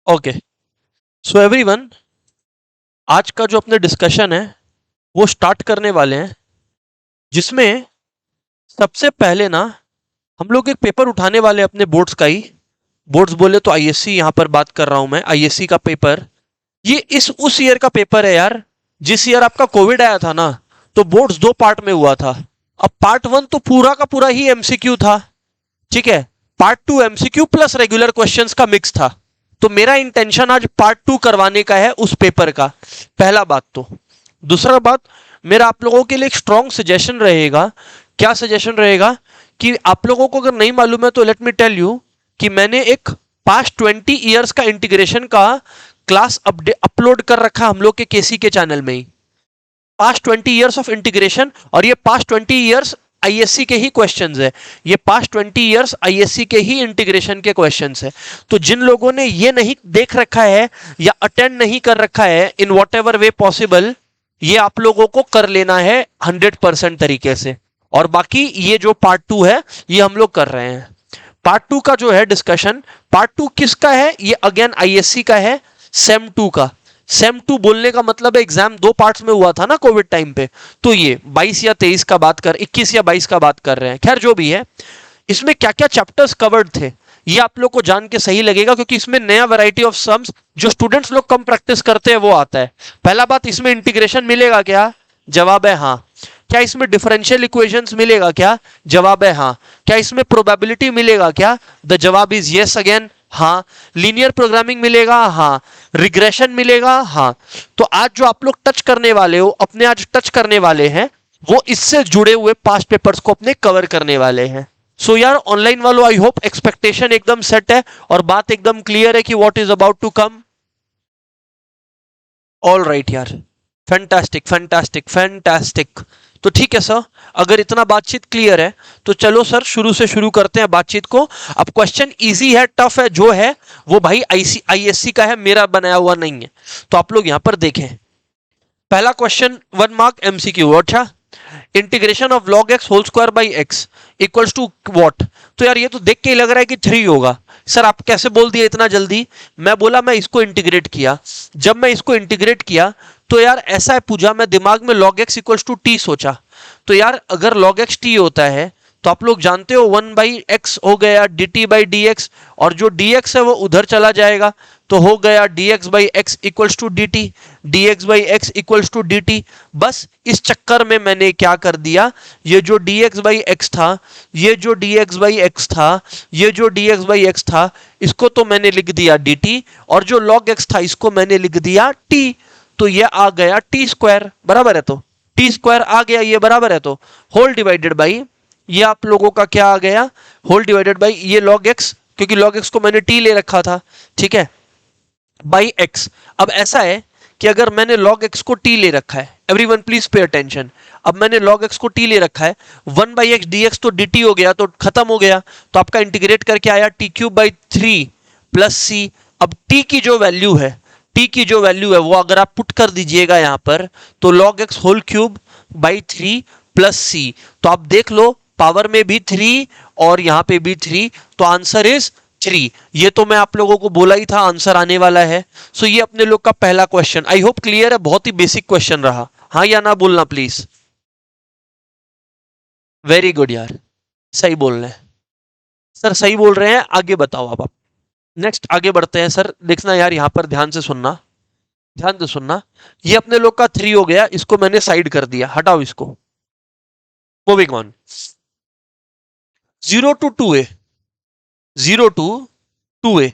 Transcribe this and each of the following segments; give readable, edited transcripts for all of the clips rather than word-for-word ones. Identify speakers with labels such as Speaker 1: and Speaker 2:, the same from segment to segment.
Speaker 1: Okay, so everyone, आज का जो अपने डिस्कशन है वो स्टार्ट करने वाले हैं, जिसमें सबसे पहले ना हम लोग एक पेपर उठाने वाले हैं अपने बोर्ड्स का ही। बोर्ड्स बोले तो आईएससी, यहाँ पर बात कर रहा हूं मैं, आईएससी का पेपर। ये इस उस ईयर का पेपर है यार, जिस ईयर आपका कोविड आया था ना, तो बोर्ड्स दो पार्ट में हुआ था। अब पार्ट वन तो पूरा का पूरा ही एमसीक्यू था, ठीक है। Part two MCQ plus regular questions का मिक्स था। तो मेरा इंटेंशन आज पार्ट टू करवाने का है उस पेपर का। पहला बात तो, दूसरा बात, मेरा आप लोगों के लिए एक स्ट्रॉन्ग सजेशन रहेगा। क्या सजेशन रहेगा कि आप लोगों को अगर नहीं मालूम है तो लेट मी टेल यू कि मैंने एक पास्ट 20 ईयर्स का इंटीग्रेशन का क्लास अपलोड कर रखा हम लोग के केसी के चैनल में ही। पास्ट 20 ईयर्स ऑफ इंटीग्रेशन, और ये पास्ट 20 ईयर्स आईएससी के ही क्वेश्चंस है। ये पास्ट 20 ईयर्स आईएससी के ही इंटीग्रेशन के क्वेश्चंस है। तो जिन लोगों ने ये नहीं देख रखा है या अटेंड नहीं कर रखा है in what ever way possible, ये आप लोगों को कर लेना है 100% तरीके से। और बाकी ये जो पार्ट टू है ये हम लोग कर रहे हैं। पार्ट टू का जो है डिस्कशन, पार्ट टू किसका है? ये अगेन आईएससी का है, सेम टू का। सेम टू बोलने का मतलब है एग्जाम दो पार्ट्स में हुआ था ना कोविड टाइम पे। तो ये 22 या 23 का बात कर, 21 या 22 का बात कर रहे हैं, खैर जो भी है। इसमें क्या क्या चैप्टर्स कवर्ड थे ये आप लोग को जान के सही लगेगा, क्योंकि इसमें नया वैरायटी ऑफ सम्स जो स्टूडेंट्स लोग कम प्रैक्टिस करते हैं वो आता है। पहला बात, इसमें इंटीग्रेशन मिलेगा क्या? जवाब है हाँ। क्या इसमें डिफरेंशियल इक्वेशंस मिलेगा क्या? जवाब है हाँ। क्या इसमें प्रोबेबिलिटी मिलेगा क्या? द जवाब इज यस अगेन, हाँ। लीनियर प्रोग्रामिंग मिलेगा, हाँ। रिग्रेशन मिलेगा, हाँ। तो आज जो आप लोग टच करने वाले हो, अपने आज टच करने वाले हैं, वो इससे जुड़े हुए पास्ट पेपर्स को अपने कवर करने वाले हैं। सो यार ऑनलाइन वालों, आई होप एक्सपेक्टेशन एकदम सेट है और बात एकदम क्लियर है कि what is about to come. All right यार, फैंटास्टिक फैंटास्टिक फैंटास्टिक। तो ठीक है सर, अगर इतना बातचीत क्लियर है तो चलो सर शुरू से शुरू करते हैं बातचीत को। अब क्वेश्चन इजी है, टफ है, जो है वो भाई आईएससी का है, मेरा बनाया हुआ नहीं है। तो आप लोग यहां पर देखें, पहला क्वेश्चन 1 मार्क एमसीक्यू। अच्छा, integration of log x whole square by x equals to what? तो यार ये तो देख के ही लग रहा है कि 3 होगा। सर आप कैसे बोल दिए इतना जल्दी? मैं बोला मैं इसको इंटीग्रेट किया। जब मैं इसको इंटीग्रेट किया तो यार ऐसा है पूजा, मैं दिमाग में log x equals to t सोचा। तो यार अगर log x t होता है तो आप लोग जानते हो 1/x हो गया dt बाई डी एक्स, और जो dx है वो उधर चला जाएगा, तो हो गया dx by x equals to d t, d x by x equals to d t. बस इस चक्कर में मैंने क्या कर दिया, ये जो dx बाई एक्स था, ये जो dx बाई एक्स था, ये जो dx बाई एक्स था, इसको तो मैंने लिख दिया dt, और जो log x था इसको मैंने लिख दिया t। तो ये आ गया टी स्क्वायर, बराबर है? तो टी स्क्वायर आ गया, ये बराबर है, तो होल डिवाइडेड बाई, ये आप लोगों का क्या आ गया, होल डिवाइडेड बाई ये log x, क्योंकि log x को मैंने t ले रखा था, ठीक है, बाई x। अब ऐसा है कि अगर मैंने log x को t ले रखा है, एवरीवन प्लीज पे अटेंशन, अब मैंने log x को t ले रखा है, 1/x dx तो dt हो गया, तो खत्म हो गया। तो आपका इंटीग्रेट करके आया t³/3 प्लस c। अब t की जो वैल्यू है, t की जो वैल्यू है वो अगर आप पुट कर दीजिएगा यहां पर, तो log x whole cube by 3 plus c। तो आप देख लो, पावर में भी 3 और यहां पे भी 3, तो आंसर इज 3। ये तो मैं आप लोगों को बोला ही था आंसर आने वाला है। सो ये अपने लोग का पहला क्वेश्चन, आई होप क्लियर है, बहुत ही बेसिक क्वेश्चन रहा, हाँ या ना बोलना प्लीज। वेरी गुड यार, सही बोल रहे हैं सर, सही बोल रहे हैं। आगे बताओ अब आप, नेक्स्ट आगे बढ़ते हैं सर। देखना यार यहां पर ध्यान से सुनना, ध्यान से सुनना। ये अपने लोग का 3 हो गया, इसको मैंने साइड कर दिया, हटाओ इसको। Moving on, 0 to 2a, 0 to 2a।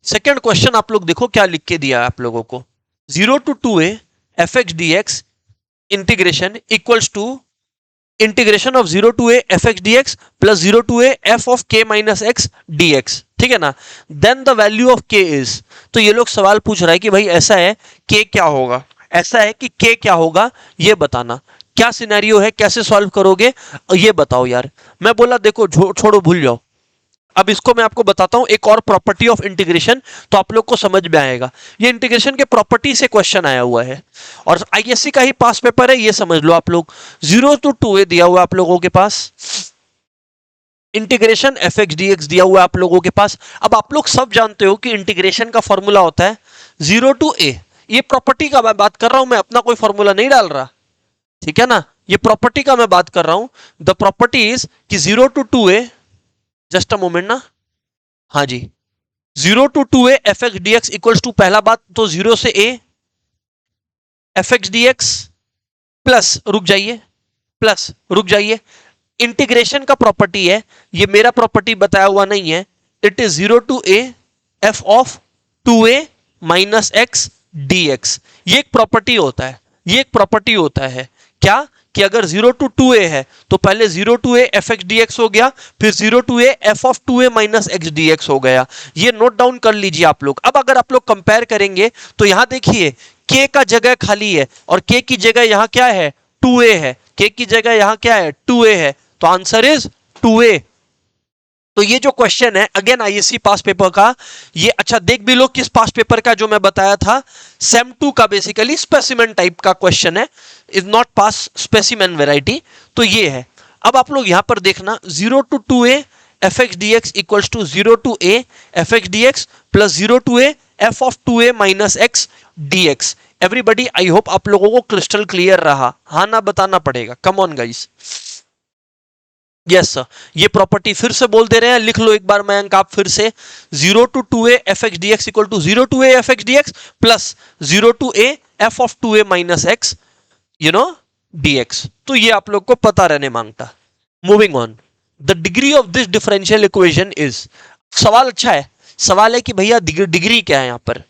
Speaker 1: Second question आप लोग देखो क्या लिख के दिया है आप लोगों को, 0 to 2a f x D x integration equals to integration of 0 to a f x D x plus 0 to a f of k minus x D x, ठीक है ना। Then the value of k is, तो ये लोग सवाल पूछ रहा है कि भाई ऐसा है के क्या होगा, ऐसा है कि के क्या होगा, ये बताना। क्या सिनेरियो है, कैसे सॉल्व करोगे, ये बताओ यार। मैं बोला देखो छोड़ो भूल जाओ, अब इसको मैं आपको बताता हूं एक और प्रॉपर्टी ऑफ इंटीग्रेशन, तो आप लोग को समझ में आएगा। ये इंटीग्रेशन के प्रॉपर्टी से क्वेश्चन आया हुआ है और आईएससी का ही पास पेपर है, ये समझ लो आप लोग। 0 to 2a दिया हुआ आप लोगों के पास, integration F x D X दिया हुआ है आप लोगों के पास। अब आप लोग सब जानते हो कि इंटीग्रेशन का फॉर्मूला होता है 0 टू ए। ये प्रॉपर्टी का मैं बात कर रहा हूं, मैं अपना कोई फॉर्मूला नहीं डाल रहा, ठीक है ना, ये प्रॉपर्टी का मैं बात कर रहा हूं। द प्रॉपर्टी इज कि 0 to 2a, just a moment ना, हाँ जी, 0 to 2a f x D x equals to, पहला बात तो 0 से a f x D x plus, रुक जाइए, प्लस रुक जाइए, इंटीग्रेशन का प्रॉपर्टी है, ये मेरा प्रॉपर्टी बताया हुआ नहीं है, it is 0 to a f of 2a minus x D x. ये एक प्रॉपर्टी होता है, ये एक प्रॉपर्टी होता है क्या, कि अगर 0 टू 2a है तो पहले 0 to a f x D x हो गया, फिर 0 to a f of 2a minus x D x हो गया। ये नोट डाउन कर लीजिए आप लोग। अब अगर आप लोग कंपेयर करेंगे तो यहां देखिए k का जगह खाली है और k की जगह यहां क्या है, 2a है, k की जगह यहां क्या है, 2a है, तो आंसर इज 2a। तो ये जो क्वेश्चन है अगेन आईएससी पास पेपर का, ये अच्छा देख भी लो किस पास पेपर का, जो मैं बताया था सेम 2 का, बेसिकली स्पेसिमेन टाइप का क्वेश्चन है, is not pass specimen variety. तो ये है। अब आप लोग यहां पर देखना 0 to 2a f x D x equals to 0 to a f x D x plus 0 to a f of 2a minus x D x. Everybody, I hope आप लोगों को क्रिस्टल क्लियर रहा, हाँ ना बताना पड़ेगा, come on guys. Yes sir, ये property फिर से बोल दे रहे हैं, लिख लो एक बार मयंक आप फिर से, 0 to 2a f x D x equal to 0 to a f x D x plus 0 to a f of 2a minus x dx। तो ये आप लोग को पता रहने मांगता। Moving on, the degree of this differential equation is, सवाल अच्छा है, सवाल है कि भैया डिग्री क्या है यहां पर,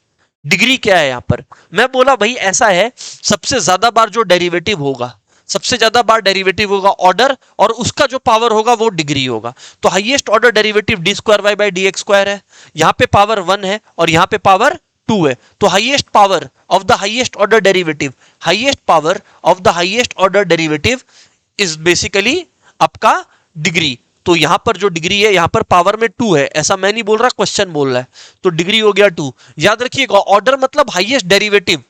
Speaker 1: डिग्री क्या है यहां पर। मैं बोला भाई ऐसा है, सबसे ज्यादा बार जो डेरिवेटिव होगा, सबसे ज्यादा बार डेरिवेटिव होगा ऑर्डर, और उसका जो पावर होगा वो डिग्री होगा। तो highest order derivative d square y by D x square है, यहां पे पावर 1 है और यहां पे पावर 2 है। तो highest power of the highest order derivative, highest power of the highest order derivative is basically आपका डिग्री। तो यहां पर जो डिग्री है, यहां पर पावर में 2 है, ऐसा मैं नहीं बोल रहा, क्वेश्चन बोल रहा है, तो डिग्री हो गया 2। याद रखिएगा ऑर्डर मतलब हाईएस्ट डेरिवेटिव,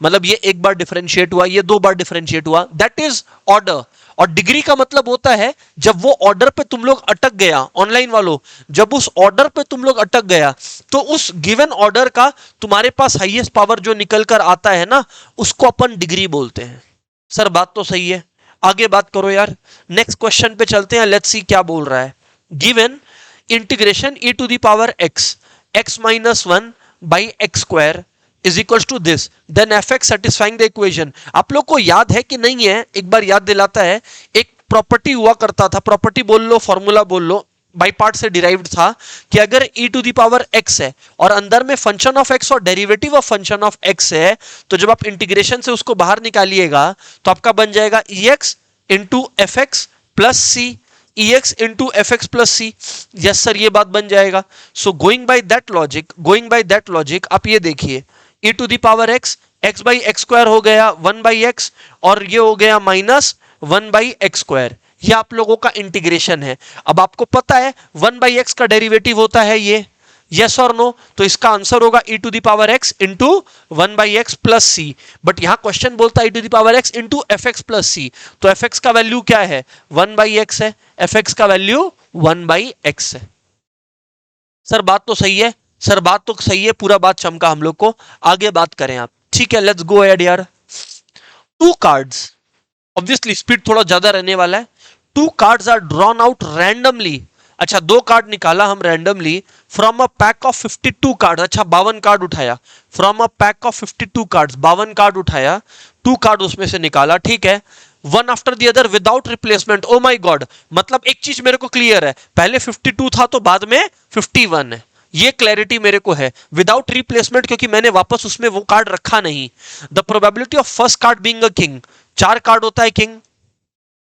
Speaker 1: मतलब ये एक बार डिफरेंशिएट हुआ, ये 2 बार डिफरेंशिएट हुआ, दैट इज ऑर्डर। और डिग्री का मतलब होता है जब वो ऑर्डर पे तुम लोग अटक गया, ऑनलाइन वालों, जब उस ऑर्डर पे तुम लोग अटक गया तो उस गिवन ऑर्डर का तुम्हारे पास हाईएस्ट पावर जो निकल कर आता है ना, उसको अपन डिग्री बोलते हैं। सर बात तो सही है, आगे बात करो यार। नेक्स्ट क्वेश्चन पे चलते हैं, लेट्स सी क्या बोल रहा है। Given integration e to the power x, x minus 1 by x square is equal to this, then f x satisfying the equation. आप लोग को याद है कि नहीं है, एक बार याद दिलाता है, एक प्रॉपर्टी हुआ करता था, प्रॉपर्टी बोल लो, फॉर्मूला बोल लो, बाई पार्ट से डिराइव्ड था कि अगर e to the power x है और अंदर में फंक्शन ऑफ x और derivative of function of x है, तो जब आप इंटीग्रेशन से उसको बाहर निकालिएगा तो आपका बन जाएगा ex into F X plus C, ex into F X plus C. Yes sir, ये बात बन जाएगा। So going by that logic, going by that logic आप ये देखिए, e to the power x, x by x square हो गया 1 by x, और ये हो गया माइनस 1 बाई एक्स स्क्वायर। ये आप लोगों का इंटीग्रेशन है। अब आपको पता है 1 बाई एक्स का डेरिवेटिव होता है ये, यस और नो, तो इसका आंसर होगा e to the power x into 1 by X plus C. But यहां क्वेश्चन बोलता है e to the power x into F X plus C, तो एफ एक्स का वैल्यू क्या है, 1 बाई एक्स है, एफ एक्स का वैल्यू 1 बाई एक्स है। सर बात तो सही है, सर बात तो सही है, पूरा बात चमका हम लोग को। आगे बात करें आप, ठीक है, लेट्स गो अहेड यार। 2 कार्ड्स, ऑब्वियसली स्पीड थोड़ा ज्यादा रहने वाला है। 2 cards are drawn out randomly, अच्छा 2 कार्ड निकाला हम randomly from a pack of 52 card, अच्छा 52 कार्ड उठाया, from a pack of 52 cards, 52 card उठाया, 2 कार्ड उसमें से निकाला, ठीक है, one after the other without replacement. Oh my God, मतलब एक चीज मेरे को क्लियर है, पहले 52 था तो बाद में 51 है, ये क्लैरिटी मेरे को है, विदाउट रिप्लेसमेंट, क्योंकि मैंने वापस उसमें वो कार्ड रखा नहीं। The probability of first card being a king, 4 card होता है किंग,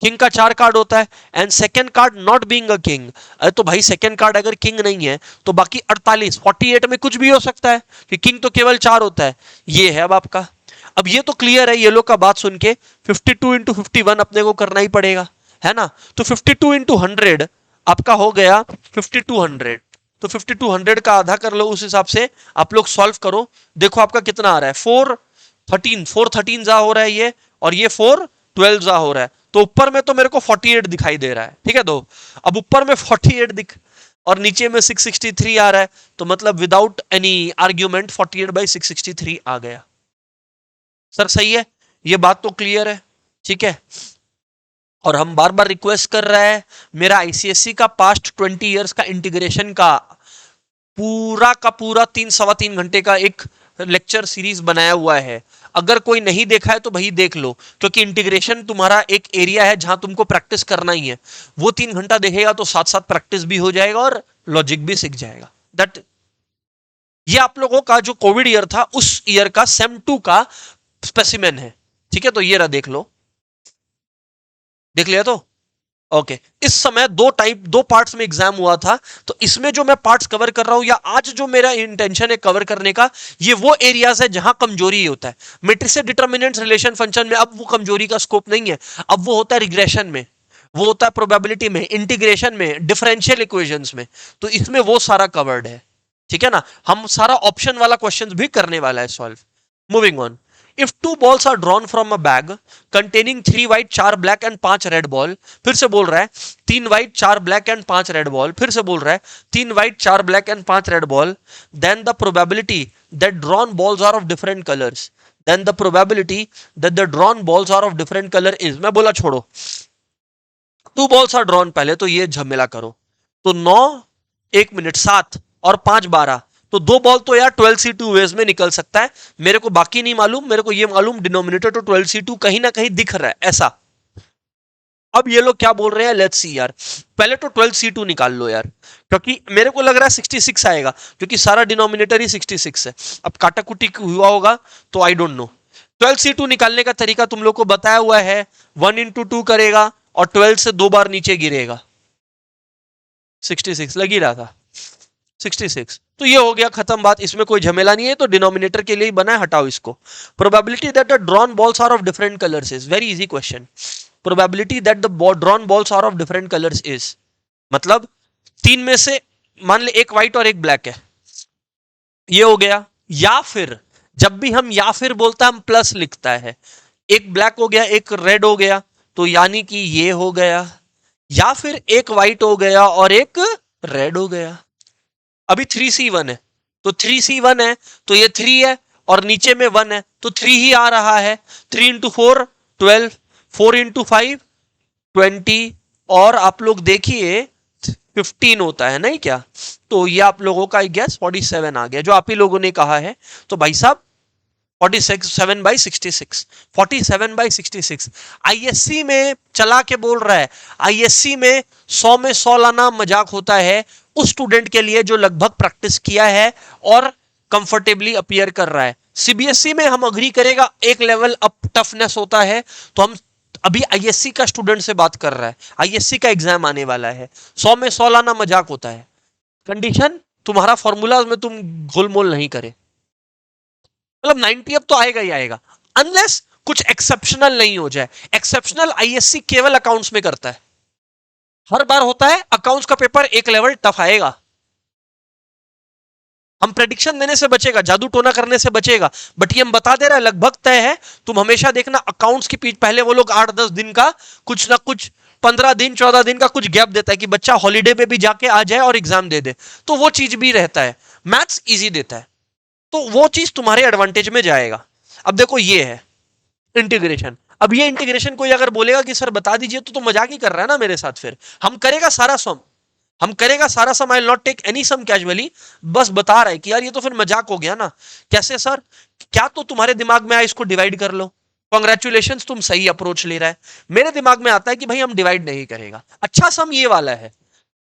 Speaker 1: किंग का 4 कार्ड होता है, and second card not being a king. अरे तो भाई सेकंड कार्ड अगर किंग नहीं है तो बाकी 48 में कुछ भी हो सकता है, कि किंग तो केवल 4 होता है। ये है अब आपका, अब ये तो क्लियर है, ये लोग का बात सुन के 52 इंटू 51 अपने को करना ही पड़ेगा, है ना। तो 52 इंटू 100 आपका हो गया 5200, तो 5200 का आधा कर लो, उस हिसाब से आप लोग सॉल्व करो, देखो आपका कितना आ रहा है, 413 जा हो रहा है ये, और ये 412 जा हो रहा है, तो ऊपर में तो मेरे को 48 दिखाई दे रहा है, ठीक है। तो अब ऊपर में 48 दिख और नीचे में 663 आ रहा है, तो मतलब विदाउट एनी आर्ग्यूमेंट 48/663 आ गया। सर सही है, ये बात तो क्लियर है, ठीक है। और हम बार बार रिक्वेस्ट कर रहे हैं, मेरा आईसीएससी का पास्ट 20 इयर्स का इंटीग्रेशन का पूरा 3 सवा 3 घंटे का एक लेक्चर सीरीज बनाया हुआ है। अगर कोई नहीं देखा है तो भाई देख लो, क्योंकि इंटीग्रेशन तुम्हारा एक एरिया है जहां तुमको प्रैक्टिस करना ही है। वो 3 घंटा देखेगा तो साथ साथ प्रैक्टिस भी हो जाएगा और लॉजिक भी सीख जाएगा। दैट ये आप लोगों का जो कोविड ईयर था उस ईयर का सेम 2 का स्पेसिमेन है, ठीक है। तो ये रहा, देख लो, देख लिया तो ओके। इस समय दो पार्ट्स में एग्जाम हुआ था, तो इसमें जो मैं पार्ट्स कवर कर रहा हूं या आज जो मेरा इंटेंशन है कवर करने का, ये वो एरियाज है जहां कमजोरी होता है। मैट्रिक्स से डिटर्मिनेंट्स रिलेशन फंक्शन में अब वो कमजोरी का स्कोप नहीं है, अब वो होता है रिग्रेशन में, वो होता है प्रोबेबिलिटी में, इंटीग्रेशन में, डिफरेंशियल इक्वेशंस में। तो इसमें वो सारा कवर्ड है, ठीक है ना। हम सारा ऑप्शन वाला क्वेश्चन भी करने वाला है solve. Moving on, if two balls are drawn from a bag containing 3 white 4 black and 5 red ball, फिर से बोल रहा है 3 white 4 black and 5 red ball, फिर से बोल रहा है 3 white 4 black and 5 red ball, then the probability that drawn balls are of different colors, then the probability that the drawn balls are of different color is, मैं बोला छोड़ो, 2 balls are drawn, पहले तो ये झमेला करो। तो 9 1 मिनट 7 और 5 12, तो 2 बॉल तो यार 12C2 वेज में निकल सकता है। मेरे को बाकी नहीं मालूम, मेरे को ये मालूम डिनोमिनेटर तो 12C2 कहीं ना कहीं दिख रहा है ऐसा। अब ये लोग क्या बोल रहे हैं, लेट्स सी यार, पहले तो 12C2 निकाल लो यार, क्योंकि मेरे को लग रहा है 66 आएगा, क्योंकि सारा डिनोमिनेटर ही 66 है। अब काटाकुटी हुआ होगा तो आई डोंट नो। 12C2 निकालने का तरीका तुम लोग को बताया हुआ है, 1 into 2 करेगा और 12 से 2 बार नीचे गिरेगा, 66 लग ही रहा था, 66। तो ये हो गया खत्म बात, इसमें कोई झमेला नहीं है। तो डिनोमिनेटर के लिए ही बना है, हटाओ इसको। Probability that the drawn balls are of different colours is, very easy question. Probability that the drawn balls are of different colours is, मतलब 3 में से मान ले एक व्हाइट और एक ब्लैक है, ये हो गया। या फिर जब भी हम या फिर बोलता है हम प्लस लिखता है, एक ब्लैक हो गया एक रेड हो गया, तो यानी कि ये हो गया। या फिर एक व्हाइट हो गया और एक रेड हो गया। अभी 3C1 है, तो 3C1 है तो ये 3 है और नीचे में 1 है तो 3 ही आ रहा है। 3 into 4 12, 4 into 5 20, और आप लोग देखिए 15 होता है नहीं क्या। तो ये आप लोगों का गैस 47 आ गया, जो आप ही लोगों ने कहा है। तो भाई साहब 47/66, 47/66 आईएससी में चला के बोल रहा है। आईएससी में 100 में 100 लाना मजाक होता है उस स्टूडेंट के लिए जो लगभग प्रैक्टिस किया है और कंफर्टेबली अपीयर कर रहा है। सीबीएसई में हम अग्री करेगा एक लेवल अप टफनेस होता है। तो हम अभी आईएससी का स्टूडेंट से बात कर रहा है, आईएससी का एग्जाम आने वाला है, 100 में 100 लाना मजाक होता है। कंडीशन तुम्हारा फॉर्मूला में तुम घुलमोल नहीं करे, मतलब 90 अब तो आएगा ही आएगा, अनलेस कुछ एक्सेप्शनल नहीं हो जाए। एक्सेप्शनल आईएससी केवल अकाउंट्स में करता है, हर बार होता है अकाउंट्स का पेपर एक लेवल टफ आएगा। हम प्रेडिक्शन देने से बचेगा, जादू टोना करने से बचेगा, बट ये हम बता दे रहा है लगभग तय है। तुम हमेशा देखना अकाउंट्स की पीठ पहले वो लोग 8-10 दिन का कुछ ना कुछ 15 दिन 14 दिन का कुछ गैप देता है कि बच्चा हॉलीडे पे भी जाके आ जाए और एग्जाम दे दे, तो वो चीज भी रहता है। मैथ्स इजी देता है तो वो चीज तुम्हारे एडवांटेज में जाएगा। अब देखो ये है इंटीग्रेशन। अब ये इंटीग्रेशन कोई अगर बोलेगा कि सर बता दीजिए तो मजाक ही कर रहा है ना मेरे साथ। फिर हम करेगा सारा सम, हम करेगा सारा sum, I will not take any sum casually. बस बता रहा है कि यार ये तो फिर मजाक हो गया ना। कैसे सर, क्या तो तुम्हारे दिमाग में आया इसको डिवाइड कर लो, कॉन्ग्रेचुलेशन तुम सही अप्रोच ले रहा है। मेरे दिमाग में आता है कि भाई हम डिवाइड नहीं करेगा, अच्छा सम ये वाला है,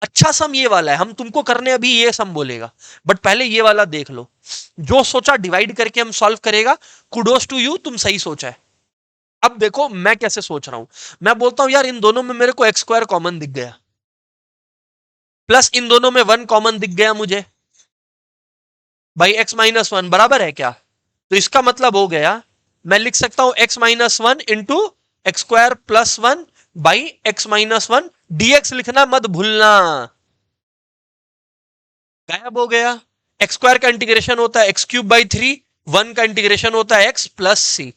Speaker 1: अच्छा सम ये वाला है, हम तुमको करने अभी ये सम बोलेगा, बट पहले ये वाला देख लो। जो सोचा डिवाइड करके हम सॉल्व करेगा, कुडोस टू यू, तुम सही सोचा है। अब देखो मैं कैसे सोच रहा हूं, मैं बोलता हूं यार इन दोनों में मेरे को एक्स स्क्वायर कॉमन दिख गया, प्लस इन दोनों में 1 कॉमन दिख गया मुझे, भाई x-1 बराबर है क्या। तो इसका मतलब हो गया मैं लिख सकता हूं x-1 into x square plus 1 by x-1, dx लिखना मत भूलना। गायब हो गया। एक्स स्क्वायर का इंटीग्रेशन होता है x³ बाई 3, 1 का इंटीग्रेशन होता है x प्लस सी।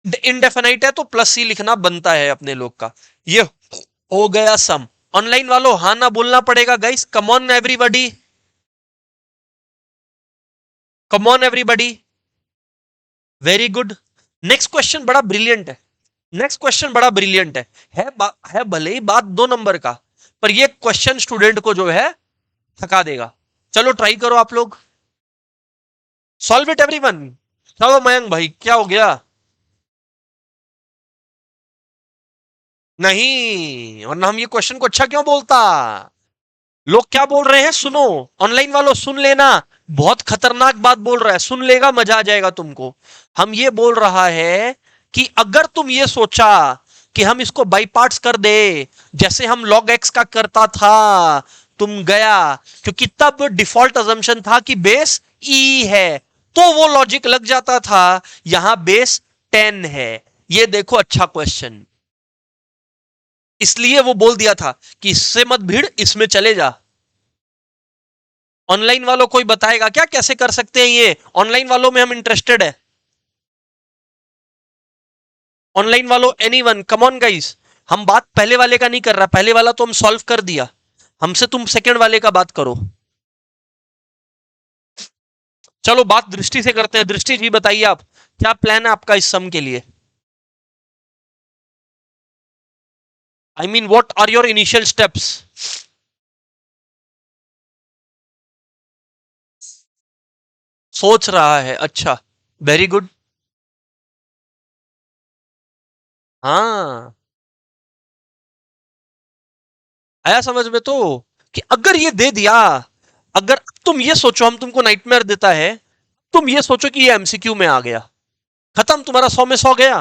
Speaker 1: इनडेफिनाइट है तो प्लस सी लिखना बनता है अपने लोग का। ये हो गया सम। ऑनलाइन वालों हाँ ना बोलना पड़ेगा guys, come on everybody, come on everybody, very good. Next question बड़ा ब्रिलियंट है, नेक्स्ट क्वेश्चन बड़ा ब्रिलियंट है भले ही बात 2 नंबर का, पर ये क्वेश्चन स्टूडेंट को जो है थका देगा। चलो ट्राई करो आप लोग, सॉल्व इट एवरीवन। चलो मयंक भाई क्या हो गया? नहीं, वरना हम ये क्वेश्चन को अच्छा क्यों बोलता। लोग क्या बोल रहे हैं सुनो, ऑनलाइन वालों सुन लेना, बहुत खतरनाक बात बोल रहा है, सुन लेगा मजा आ जाएगा तुमको। हम ये बोल रहा है कि अगर तुम ये सोचा कि हम इसको बाई पार्ट्स कर दे जैसे हम log x का करता था, तुम गया, क्योंकि तब डिफॉल्ट अजम्पशन था कि बेस e है, तो वो लॉजिक लग जाता था। यहां बेस 10 है। ये देखो अच्छा क्वेश्चन, इसलिए वो बोल दिया था कि इससे मत भीड़, इसमें चले जा। ऑनलाइन वालों कोई बताएगा क्या कैसे कर सकते हैं ये? ऑनलाइन वालों में हम इंटरेस्टेड है। ऑनलाइन वालों एनीवन, कम ऑन गाइस। हम बात पहले वाले का नहीं कर रहा, पहले वाला तो हम सॉल्व कर दिया, हमसे तुम सेकंड वाले का बात करो। चलो बात दृष्टि से करते हैं। दृष्टि जी बताइए, आप क्या प्लान है आपका इस सम के लिए? I mean what are your initial steps? सोच रहा है, अच्छा, वेरी गुड। हाँ, आया समझ में तो, कि अगर ये दे दिया, अगर तुम ये सोचो हम तुमको नाइटमेयर देता है, तुम ये सोचो कि ये एमसीक्यू में आ गया, खत्म, तुम्हारा 100 में 100 गया।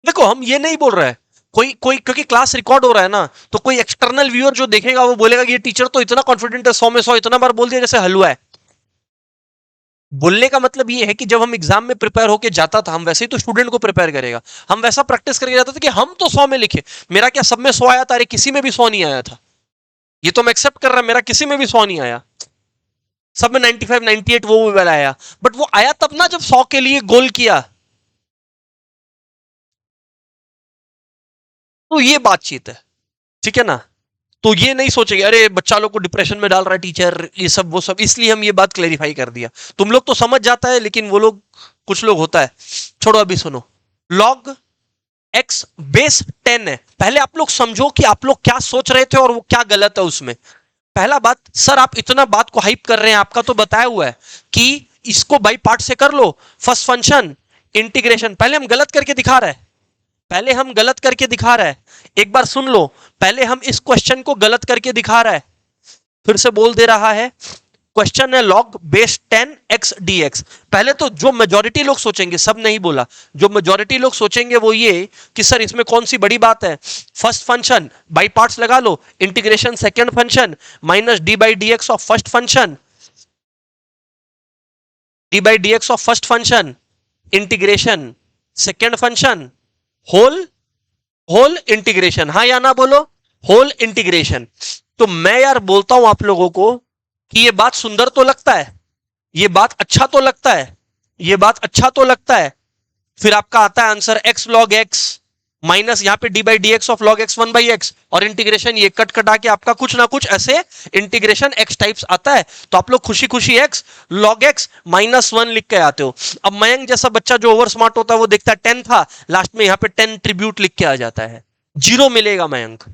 Speaker 1: देखो हम ये नहीं बोल रहे हैं, कोई कोई क्योंकि क्लास रिकॉर्ड हो रहा है ना, तो कोई एक्सटर्नल व्यूअर जो देखेगा वो बोलेगा कि ये टीचर तो इतना कॉन्फिडेंट है, 100 में 100 इतना बार बोल दिया जैसे हलवा है। बोलने का मतलब ये है कि जब हम एग्जाम में प्रिपेयर होके जाता था, हम वैसे ही तो स्टूडेंट को प्रिपेयर करेगा, हम वैसा प्रैक्टिस करके जाता था कि हम तो 100 में लिखे, मेरा क्या सब में 100 आया था? अरे किसी में भी 100 नहीं आया था, ये तो मैं एक्सेप्ट कर रहा, मेरा किसी में भी 100 नहीं आया, सब में 95 98 वो वाला आया, बट वो आया तब ना जब 100 के लिए गोल किया। तो ये बातचीत है, ठीक है ना? तो ये नहीं सोचेंगे अरे बच्चा लोग को डिप्रेशन में डाल रहा है टीचर, ये सब वो सब, इसलिए हम ये बात क्लेरिफाई कर दिया। तुम लोग तो समझ जाता है, लेकिन वो लोग, कुछ लोग होता है, छोड़ो अभी सुनो। लॉग एक्स बेस 10 है, पहले आप लोग समझो कि आप लोग क्या सोच रहे थे और वो क्या गलत है उसमें। पहला बात, सर आप इतना बात को हाइप कर रहे हैं, आपका तो बताया हुआ है कि इसको बाई पार्ट से कर लो, फर्स्ट फंक्शन इंटीग्रेशन, पहले हम गलत करके दिखा रहे हैं, पहले हम गलत करके दिखा रहा है, एक बार सुन लो, पहले हम इस क्वेश्चन को गलत करके दिखा रहा है, फिर से बोल दे रहा है। क्वेश्चन है log base 10 x D x. पहले तो जो मेजोरिटी लोग सोचेंगे, सब नहीं बोला, जो मेजोरिटी लोग सोचेंगे वो ये कि सर इसमें कौन सी बड़ी बात है, फर्स्ट फंक्शन बाई पार्ट्स लगा लो, integration second function minus D by D X of first function, D by D X of first function integration second function whole, whole integration, हाँ या ना बोलो, होल इंटीग्रेशन। तो मैं यार बोलता हूं आप लोगों को कि ये बात सुंदर तो लगता है, ये बात अच्छा तो लगता है, ये बात अच्छा तो लगता है। फिर आपका आता है answer x log x minus यहां पे D by D X of log x 1/x, और इंटीग्रेशन ये कट कटा के आपका कुछ ना कुछ ऐसे इंटीग्रेशन एक्स टाइप्स आता है, तो आप लोग खुशी खुशी एक्स लॉग एक्स -1 लिख के आते हो। अब मयंक जैसा बच्चा जो ओवर स्मार्ट होता है वो देखता है 10 था, लास्ट में यहां पे 10 ट्रिब्यूट लिख के आ जाता है, 0 मिलेगा मयंक।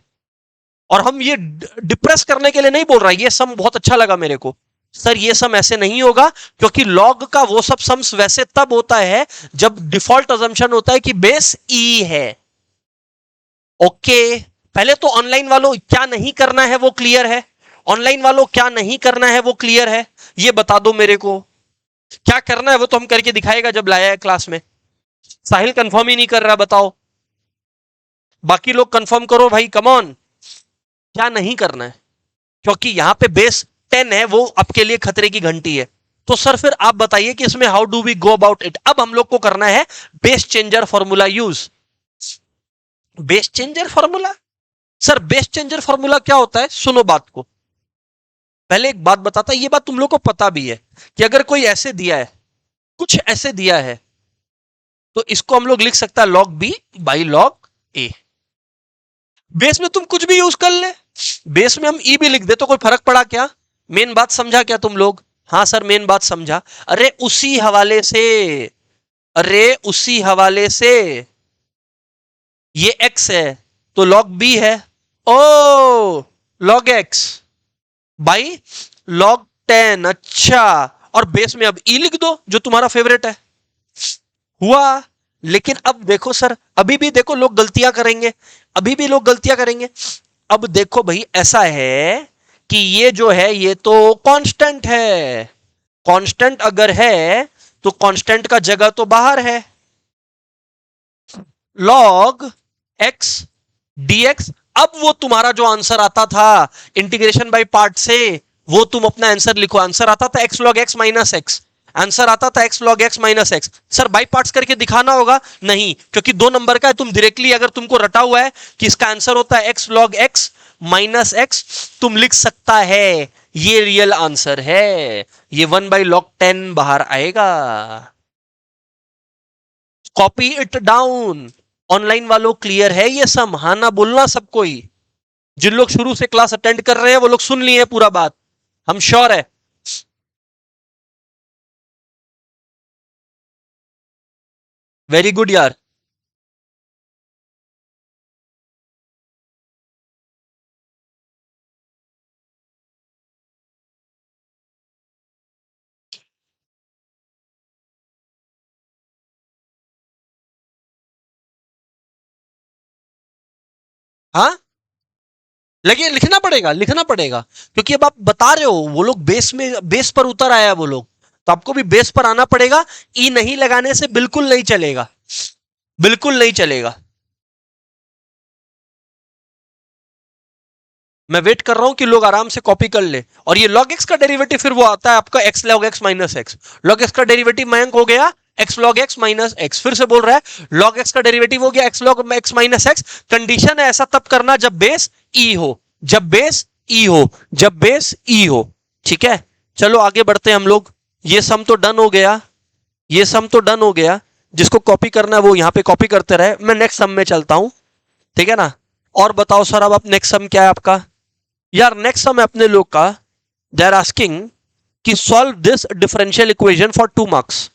Speaker 1: और हम ये डिप्रेस करने के लिए नहीं बोल रहा, ये सम बहुत अच्छा लगा मेरे को, सर ये सम ऐसे नहीं होगा, क्योंकि लॉग का वो सब सम्स वैसे तब होता है जब डिफॉल्ट अजम्पशन होता है कि बेस ई है। ओके, पहले तो ऑनलाइन वालों क्या नहीं करना है वो क्लियर है, ऑनलाइन वालों क्या नहीं करना है वो क्लियर है, ये बता दो मेरे को। क्या करना है वो तो हम करके दिखाएगा जब लाया है क्लास में। साहिल कंफर्म ही नहीं कर रहा, बताओ, बाकी लोग कंफर्म करो भाई, कम ऑन, क्या नहीं करना है? क्योंकि यहां पे बेस 10 है, वो आपके लिए खतरे की घंटी है। तो सर फिर आप बताइए कि इसमें how do we go about it. अब हम लोग को करना है base changer formula use. Base changer formula, sir base changer formula क्या होता है, सुनो बात को, पहले एक बात बताता, ये बात तुम लोग को पता भी है कि अगर कोई ऐसे दिया है, कुछ ऐसे दिया है तो इसको हम लोग लिख सकता है log b by log a। Base में तुम कुछ भी यूज कर ले, बेस में हम ई भी लिख दे तो कोई फर्क पड़ा क्या? मेन बात समझा क्या तुम लोग? हाँ सर मेन बात समझा। अरे उसी हवाले से, अरे उसी हवाले से ये x है तो log b है, ओ log x बाई log 10। अच्छा, और बेस में अब e लिख दो जो तुम्हारा फेवरेट है। हुआ। लेकिन अब देखो सर, अभी भी देखो लोग गलतियां करेंगे, अभी भी लोग गलतियां करेंगे। अब देखो भाई ऐसा है कि ये जो है ये तो कांस्टेंट है, कांस्टेंट अगर है तो कांस्टेंट का जगह तो बाहर है। log x dx, अब वो तुम्हारा जो आंसर आता था इंटीग्रेशन बाय पार्ट से, वो तुम अपना आंसर लिखो। आंसर आता था x log x minus x, answer आता था x log x minus x. Sir by parts करके दिखाना होगा? नहीं, क्योंकि 2 नंबर का है। तुम डायरेक्टली अगर तुमको रटा हुआ है कि इसका आंसर होता है x log x minus x, तुम लिख सकता है ये रियल आंसर है, ये 1 बाई log 10 बाहर आएगा। Copy it down. ऑनलाइन वालों क्लियर है ये सब? हाँ ना बोलना सब कोई। जिन लोग शुरू से क्लास अटेंड कर रहे हैं वो लोग सुन लिए पूरा बात, हम श्योर है। वेरी गुड यार। हाँ लेकिन लिखना पड़ेगा, लिखना पड़ेगा, क्योंकि अब आप बता रहे हो वो लोग बेस में, बेस पर उतर आया वो लोग, तो आपको भी बेस पर आना पड़ेगा। ई नहीं लगाने से बिल्कुल नहीं चलेगा, बिल्कुल नहीं चलेगा। मैं वेट कर रहा हूं कि लोग आराम से कॉपी कर ले। और ये log x का डेरिवेटिव फिर वो आता है आपका x log x minus x. log x का डेरिवेटिव मयंक हो गया x log x minus x. फिर से बोल रहा है log x का डेरिवेटिव हो गया x log x minus x. Condition है ऐसा तब करना जब बेस e हो, जब बेस e हो, जब बेस e हो। ठीक है, चलो आगे बढ़ते हैं हम लोग। ये सम तो डन हो गया, ये सम तो डन हो गया। जिसको कॉपी करना है वो यहां पे कॉपी करते रहे, मैं नेक्स्ट सम में चलता हूं। ठीक है ना? और बताओ सर, अब नेक्स्ट सम क्या है आपका? यार नेक्स्ट सम है अपने लोग का, दे आर आस्किंग कि solve this differential equation for 2 marks,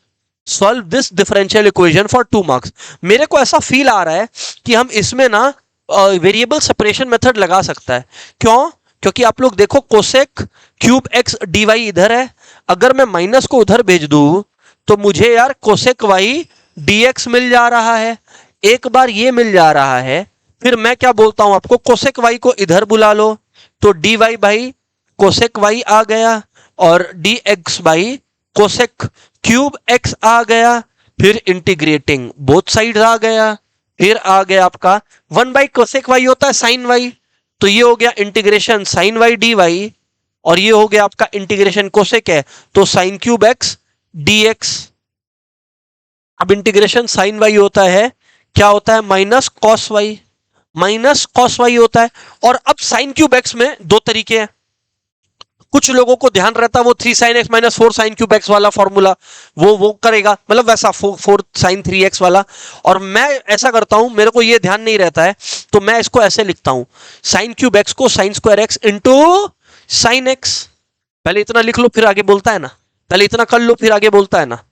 Speaker 1: solve this differential equation for 2 marks. मेरे को ऐसा फील आ रहा है कि हम इसमें ना वेरिएबल सेपरेशन मेथड लगा सकता है। क्यों? क्योंकि आप लोग देखो cosec cube x d y इधर है, अगर मैं माइनस को उधर भेज दूं तो मुझे यार कोसेक वाई डी एक्स मिल जा रहा है। एक बार ये मिल जा रहा है, फिर मैं क्या बोलता हूं आपको, कोसेक वाई को इधर बुला लो तो D Y by cosec Y आ गया, और D x by cosec cube X आ गया। फिर इंटीग्रेटिंग बोथ साइड्स आ गया, फिर आ गया आपका 1 बाई कोसेक वाई होता है साइन वाई, तो ये हो गया integration sine y d y, और ये हो गया आपका इंटीग्रेशन कोसेक है तो sine cube x D x. अब इंटीग्रेशन साइन वाई होता है, क्या होता है, minus cos y, minus cos y होता है। और अब साइन क्यूब एक्स में 2 तरीके हैं। कुछ लोगों को ध्यान रहता है वो 3 sine x minus 4 sign cube x वाला फॉर्मूला, वो करेगा, मतलब वैसा 4 साइन 3 एक्स वाला। और मैं ऐसा करता हूं, मेरे को ये ध्यान नहीं रहता है, तो मैं इसको ऐसे लिखता हूं, साइन क्यूब एक्स को sign square x into sine x. पहले इतना लिख लो फिर आगे बोलता है ना, पहले इतना कर लो फिर आगे बोलता है ना।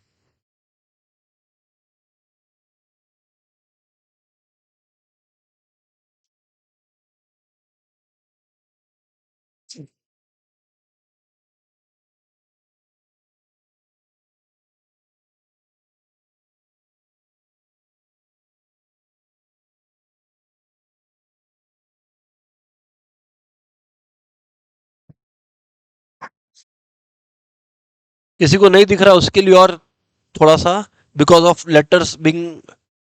Speaker 1: किसी को नहीं दिख रहा उसके लिए और थोड़ा सा, because of letters being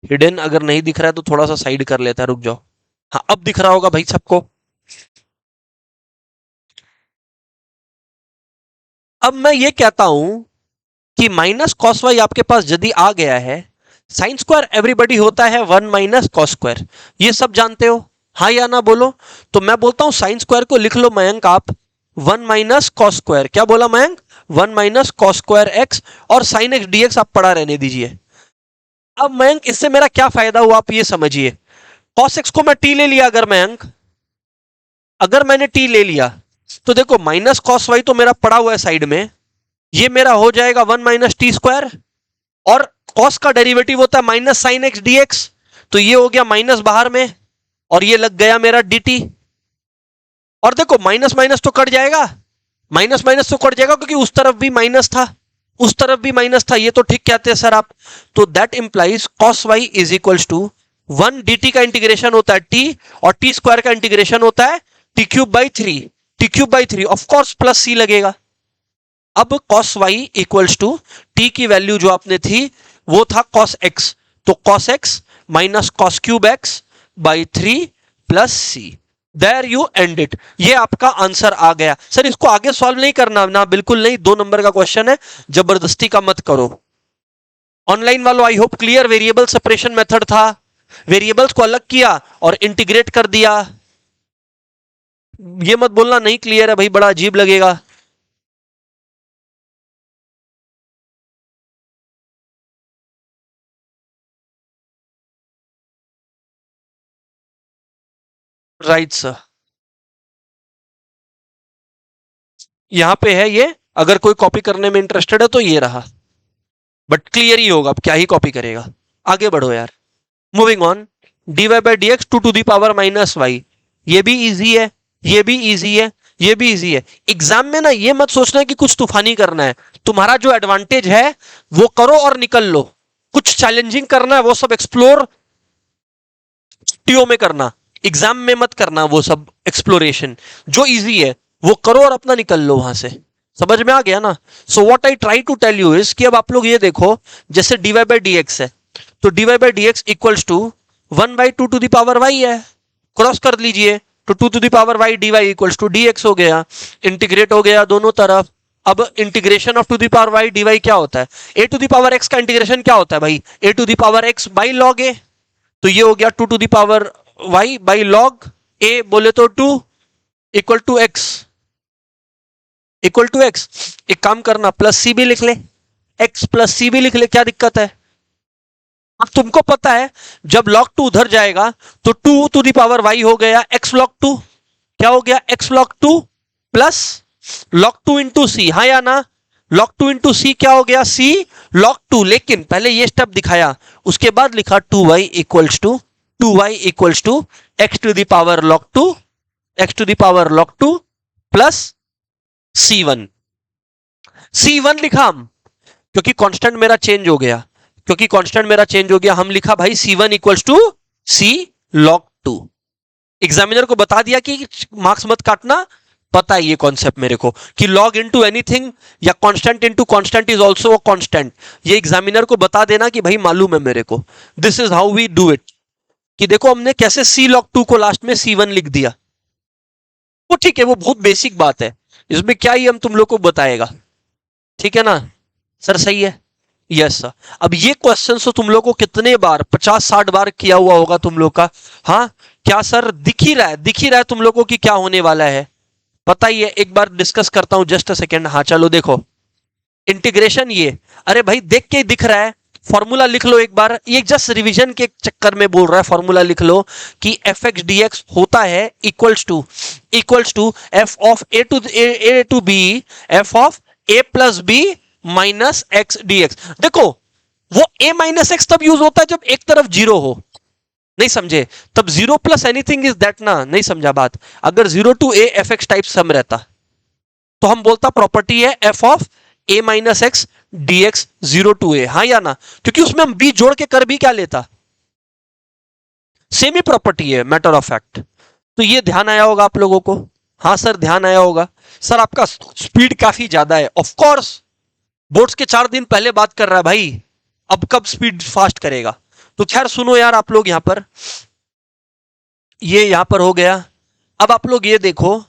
Speaker 1: hidden, अगर नहीं दिख रहा है तो थोड़ा सा साइड कर लेता है, रुक जाओ। हाँ अब दिख रहा होगा भाई सबको। अब मैं ये कहता हूं कि माइनस कॉस वाई आपके पास यदि आ गया है, साइन स्क्वायर एवरीबडी होता है 1 माइनस कॉस स्क्वायर, ये सब जानते हो, हाँ या ना बोलो। तो मैं बोलता हूं साइन स्क्वायर को लिख लो मयंक आप 1 माइनस कॉस स्क्वायर, क्या बोला Mayank, 1 minus cos square x, और साइन एक्स डी एक्स आप पढ़ा रहने दीजिए। अब मयंक इससे मेरा क्या फायदा हुआ आप ये समझिए। cos x को मैं t ले लिया, अगर मयंक अगर मैंने t ले लिया तो देखो माइनस कॉस वाई तो मेरा पड़ा हुआ है साइड में, ये मेरा हो जाएगा 1 माइनस टी स्क्वायर, और कॉस का डेरिवेटिव होता है minus sine x D x, तो ये हो गया माइनस बाहर में, और ये लग गया मेरा डी टी। और देखो माइनस माइनस तो कट जाएगा, माइनस माइनस तो कट जाएगा क्योंकि उस तरफ भी माइनस था, उस तरफ भी माइनस था, ये तो ठीक कहते हैं सर आप। तो that implies cos y is equals to 1 dt का इंटीग्रेशन होता है t, और t स्क्वायर का इंटीग्रेशन होता है t cube by 3, t cube by 3 of course plus c लगेगा। अब cos y equals to t की वैल्यू जो आपने थी वो था cos x, तो cos x minus cos cube x by 3 plus c, there you end it. ये आपका आंसर आ गया। सर इसको आगे सॉल्व नहीं करना ना, बिल्कुल नहीं, 2 नंबर का क्वेश्चन है, जबरदस्ती का मत करो। ऑनलाइन वालों I hope clear, variable separation method था, वेरिएबल्स को अलग किया और इंटीग्रेट कर दिया। ये मत बोलना नहीं क्लियर है भाई, बड़ा अजीब लगेगा। राइट सर, यहां पे है ये, अगर कोई कॉपी करने में इंटरेस्टेड है तो ये रहा, बट क्लियर ही होगा, अब क्या ही कॉपी करेगा। आगे बढ़ो यार, moving on. dy by D x to the power minus y, ये भी इजी है, ये भी इजी है, ये भी इजी है। एग्जाम में ना ये मत सोचना कि कुछ तूफानी करना है, तुम्हारा जो एडवांटेज है वो करो और निकल लो। कुछ चैलेंजिंग करना है वो सब एक्सप्लोर छुट्टियों में करना, एग्जाम में मत करना वो सब एक्सप्लोरेशन। जो इजी है वो करो और अपना निकल लो वहां से। समझ में आ गया ना? So what I try to tell you is कि अब आप लोग ये देखो, जैसे dy बाई डी एक्स है, तो dy by D x equals to 1 by two the power y है, क्रॉस कर लीजिए, तो 2 two the power y d y equals to d x हो गया, इंटीग्रेट हो गया दोनों तरफ। अब integration of two the power y d y क्या होता है? A two the power x का इंटीग्रेशन क्या होता है भाई? A two the power x by log a, तो ये हो गया 2 two the power y by log a, बोले तो 2 equal to x, equal to x. एक काम करना, प्लस सी भी लिख ले, एक्स प्लस सी भी लिख ले, क्या दिक्कत है? अब तुमको पता है जब log 2 उधर जाएगा तो 2 टू दी पावर y हो गया x log 2, क्या हो गया x log 2 plus log 2 into c, हाँ या ना? log 2 इंटू सी क्या हो गया? c log 2। लेकिन पहले ये स्टेप दिखाया, उसके बाद लिखा 2y equals to 2y equals to x to the power log 2, x to the power log 2 plus c1, c1 लिखा हम क्योंकि कांस्टेंट मेरा चेंज हो गया, क्योंकि कांस्टेंट मेरा चेंज हो गया, हम लिखा भाई c1 equals to c log 2। Examiner को बता दिया कि मार्क्स मत काटना, पता है ये कॉन्सेप्ट मेरे को कि log इनटू एनीथिंग या constant into constant is also a constant, ये एग्जामिनर को बता देना कि भाई मालूम है मेरे को। This is how we do it, कि देखो हमने कैसे c log 2 को लास्ट में c1 लिख दिया, वो ठीक है, वो बहुत बेसिक बात है, इसमें क्या ही हम तुम लोग को बताएगा, ठीक है ना सर? सही है, यस सर। अब ये क्वेश्चन तो तुम लोग को कितने बार, 50-60 बार किया हुआ होगा तुम लोग का। हाँ क्या सर दिख ही रहा है, दिख ही रहा है तुम लोग को कि क्या होने वाला है, पता ही है। एक बार डिस्कस करता हूं, जस्ट अ सेकेंड। हाँ चलो देखो, इंटीग्रेशन ये, अरे भाई देख के दिख रहा है, फॉर्मूला लिख लो एक बार, ये जस्ट रिवीजन के चक्कर में बोल रहा है, फॉर्मूला लिख लो कि एफ एक्स डी एक्स होता है equals to f of a to b f of a plus b minus x D x. देखो वो a माइनस एक्स तब यूज होता है जब एक तरफ जीरो हो, नहीं समझे? तब zero plus anything is that ना, नहीं समझा बात? अगर zero to a f x type sum रहता तो हम बोलता प्रॉपर्टी है f of a minus x D x zero to a, हाँ या ना? क्योंकि उसमें हम b जोड़ के कर भी क्या लेता, सेम ही प्रॉपर्टी है, मैटर ऑफ फैक्ट। तो ये ध्यान आया होगा आप लोगों को? हाँ सर ध्यान आया होगा। सर आपका स्पीड काफी ज्यादा है, ऑफ कोर्स बोर्ड्स के 4 दिन पहले बात कर रहा है भाई, अब कब स्पीड फास्ट करेगा? तो खैर सुनो यार, आप लोग यहां पर, ये यहां पर हो गया। अब आप लोग ये देखो,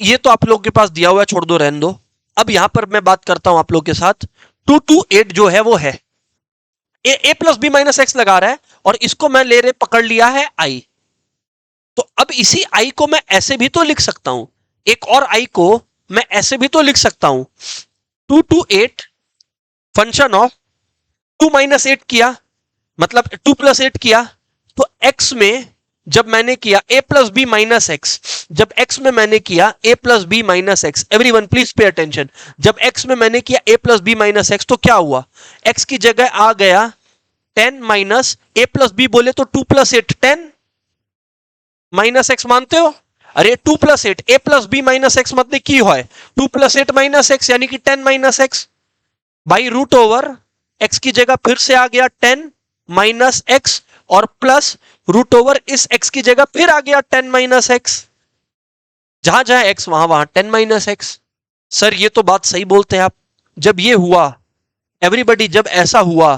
Speaker 1: ये तो आप लोग के पास दिया हुआ है, छोड़ दो रहने दो। अब यहां पर मैं बात करता हूं आप लोग के साथ, 2 to 8 जो है वो है ए प्लस बी माइनस एक्स लगा रहा है, और इसको मैं ले रहे पकड़ लिया है आई। तो अब इसी आई को मैं ऐसे भी तो लिख सकता हूं, एक और आई को मैं ऐसे भी तो लिख सकता हूं, 2 to 8 फंक्शन ऑफ 2 - 8 किया, मतलब 2 + 8 किया, तो x में जब मैंने किया a + b - x, जब x में मैंने किया a + b - x, everyone please pay attention, जब x में मैंने किया a + b - x तो क्या हुआ, x की जगह आ गया 10 माइनस a + b, बोले तो 2 + 8 10 - x, मानते हो? अरे 2 + 8 a + b - x मतलब की है 2 + 8 - x, यानी कि 10 - x by root over, x की जगह फिर से आ गया 10 - x, और प्लस रूट ओवर इस x की जगह फिर आ गया 10 - x, जहां जहां x वहां वहां 10 - x। सर ये तो बात सही बोलते हैं आप, जब ये हुआ एवरीबडी, जब ऐसा हुआ,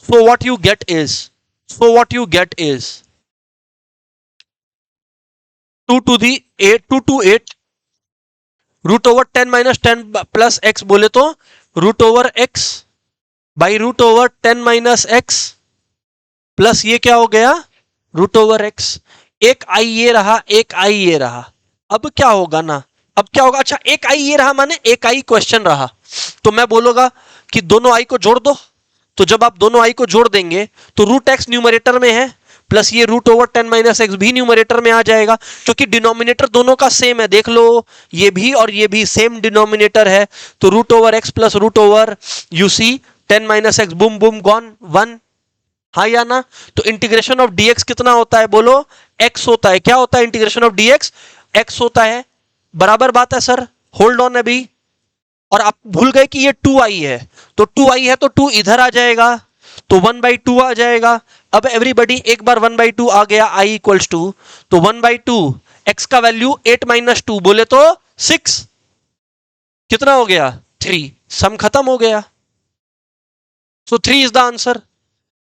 Speaker 1: so what you get is, so what you get is 2 to 8 root over 10 - 10 plus x, बोले तो root over x by root over 10 - x, plus ये क्या हो गया रूट ओवर x। एक आई ये रहा, एक आई ये रहा, अब क्या होगा ना, अब क्या होगा, अच्छा एक आई ये रहा माने एक आई क्वेश्चन रहा, तो मैं बोलूंगा कि दोनों आई को जोड़ दो, तो जब आप दोनों आई को जोड़ देंगे तो रूट एक्स न्यूमरेटर में है, प्लस ये रूट ओवर 10 - x भी न्यूमरेटर में आ जाएगा, क्योंकि डिनोमिनेटर दोनों का सेम है, देख लो ये भी और ये भी सेम डिनोमिनेटर है, तो root over x plus root over you see 10 - x, Bum Bum gone 1, हाँ या ना? तो इंटीग्रेशन ऑफ डीएक्स कितना होता है, बोलो एक्स होता है, क्या होता है इंटीग्रेशन ऑफ डीएक्स, एक्स होता है, बराबर बात है सर, होल्ड ऑन अभी। और आप भूल गए कि ये 2i है, तो 2i है तो 2 इधर आ जाएगा, तो 1/2 आ जाएगा। अब एवरीबडी एक बार 1/2 आ गया i इक्वल्स टू, तो 1/2 x का वैल्यू 8 - 2, बोले तो 6, कितना हो गया 3, सम खत्म हो गया, सो 3 इज द आंसर।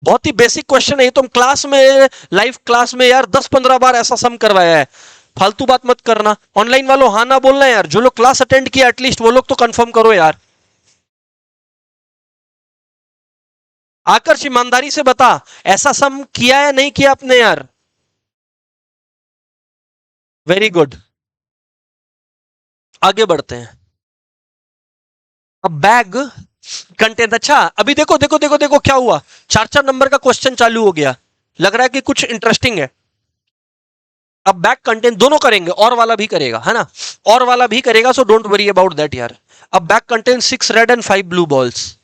Speaker 1: बहुत ही बेसिक क्वेश्चन है ये, तुम क्लास में, लाइव क्लास में यार 10-15 बार ऐसा सम करवाया है, फालतू बात मत करना। ऑनलाइन वालों हाँ ना बोलना यार, जो लोग क्लास अटेंड किया एटलीस्ट वो लोग तो कंफर्म करो यार। आकर ईमानदारी से बता, ऐसा सम किया या नहीं किया आपने यार? वेरी गुड, आगे बढ़ते हैं। अब बैग कंटेंट, अच्छा अभी देखो देखो देखो देखो क्या हुआ, 4-4 नंबर का क्वेश्चन चालू हो गया, लग रहा है कि कुछ इंटरेस्टिंग है। अब बैक कंटेंट दोनों करेंगे, और वाला भी करेगा है ना, और वाला भी करेगा, so don't worry about that यार। अब back content 6 red and 5 blue balls,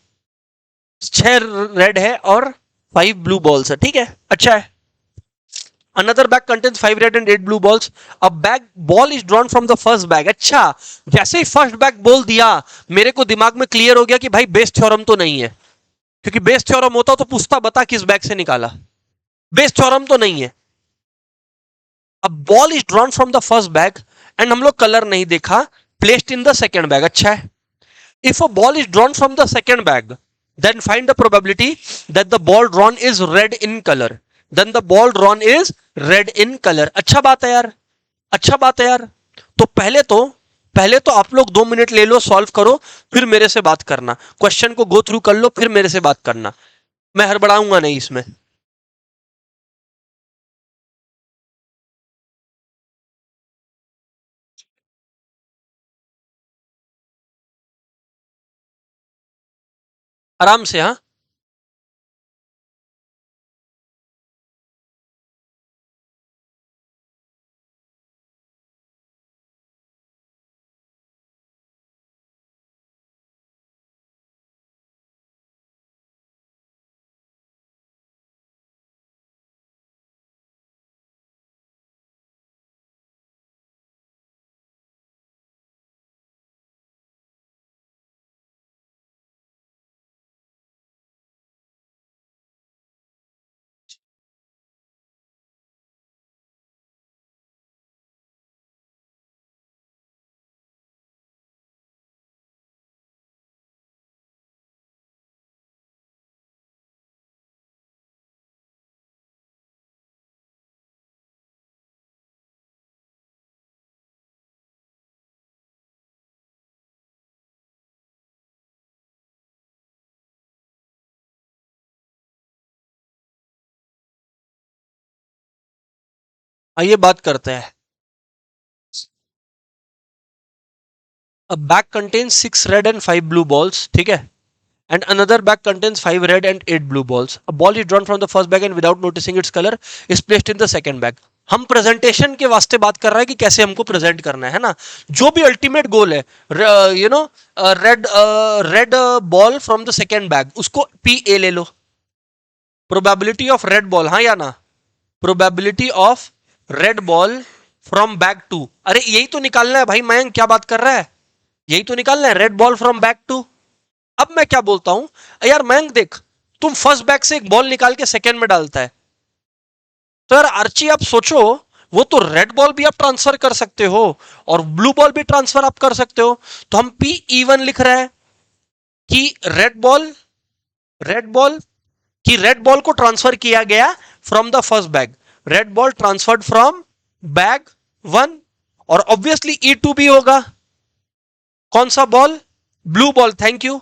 Speaker 1: 6 red है और 5 ब्लू बॉल्स है, ठीक है, अच्छा है। Another bag contains 5 red and 8 blue balls, a bag ball is drawn from the first bag. अच्छा, जैसे ही फर्स्ट बैग बोल दिया, मेरे को दिमाग में क्लियर हो गया कि भाई बेस थ्योरम तो नहीं है, क्योंकि बेस थ्योरम होता तो पूछता बता किस बैग से निकाला, बेस थ्योरम तो नहीं है। अब ball is drawn from the first bag and हम लोग कलर नहीं देखा, placed in the second bag, अच्छा है। If a ball is drawn from the second bag, then find the probability that the ball drawn is red in color, then the ball drawn is red in color। अच्छा बात है यार, अच्छा बात है यार। तो पहले तो आप लोग 2 मिनट ले लो, सॉल्व करो, फिर मेरे से बात करना, क्वेश्चन को गो थ्रू कर लो, फिर मेरे से बात करना, मैं हड़बड़ाऊंगा नहीं इसमें। आराम से, हाँ। आइए बात करते हैं। अब bag contain 6 red and 5 blue balls, ठीक है, and another bag contains 5 red and 8 blue balls. A ball is drawn from the first bag and without noticing its color is placed in the second bag. हम presentation के वास्ते बात कर रहे हैं कि कैसे हमको प्रेजेंट करना है ना, जो भी अल्टीमेट गोल है, you know, red ball from the second bag, उसको पी ए ले लो, प्रोबेबिलिटी ऑफ रेड बॉल, हाँ या ना, probability of red ball from bag two, अरे यही तो निकालना है भाई, मयंक क्या बात कर रहा है, यही तो निकालना है, red ball from bag two. अब मैं क्या बोलता हूं, यार मयंक देख, तुम फर्स्ट बैग से एक बॉल निकाल के सेकेंड में डालता है, तो यार आर्ची आप सोचो, वो तो रेड बॉल भी आप ट्रांसफर कर सकते हो और ब्लू बॉल भी ट्रांसफर आप कर सकते हो, तो हम पी इवन लिख रहे हैं कि रेड बॉल कि रेड बॉल को ट्रांसफर किया गया from the first bag, red ball transferred from bag one, और ऑब्वियसली ई टू भी होगा, कौन सा ball, blue ball, thank you,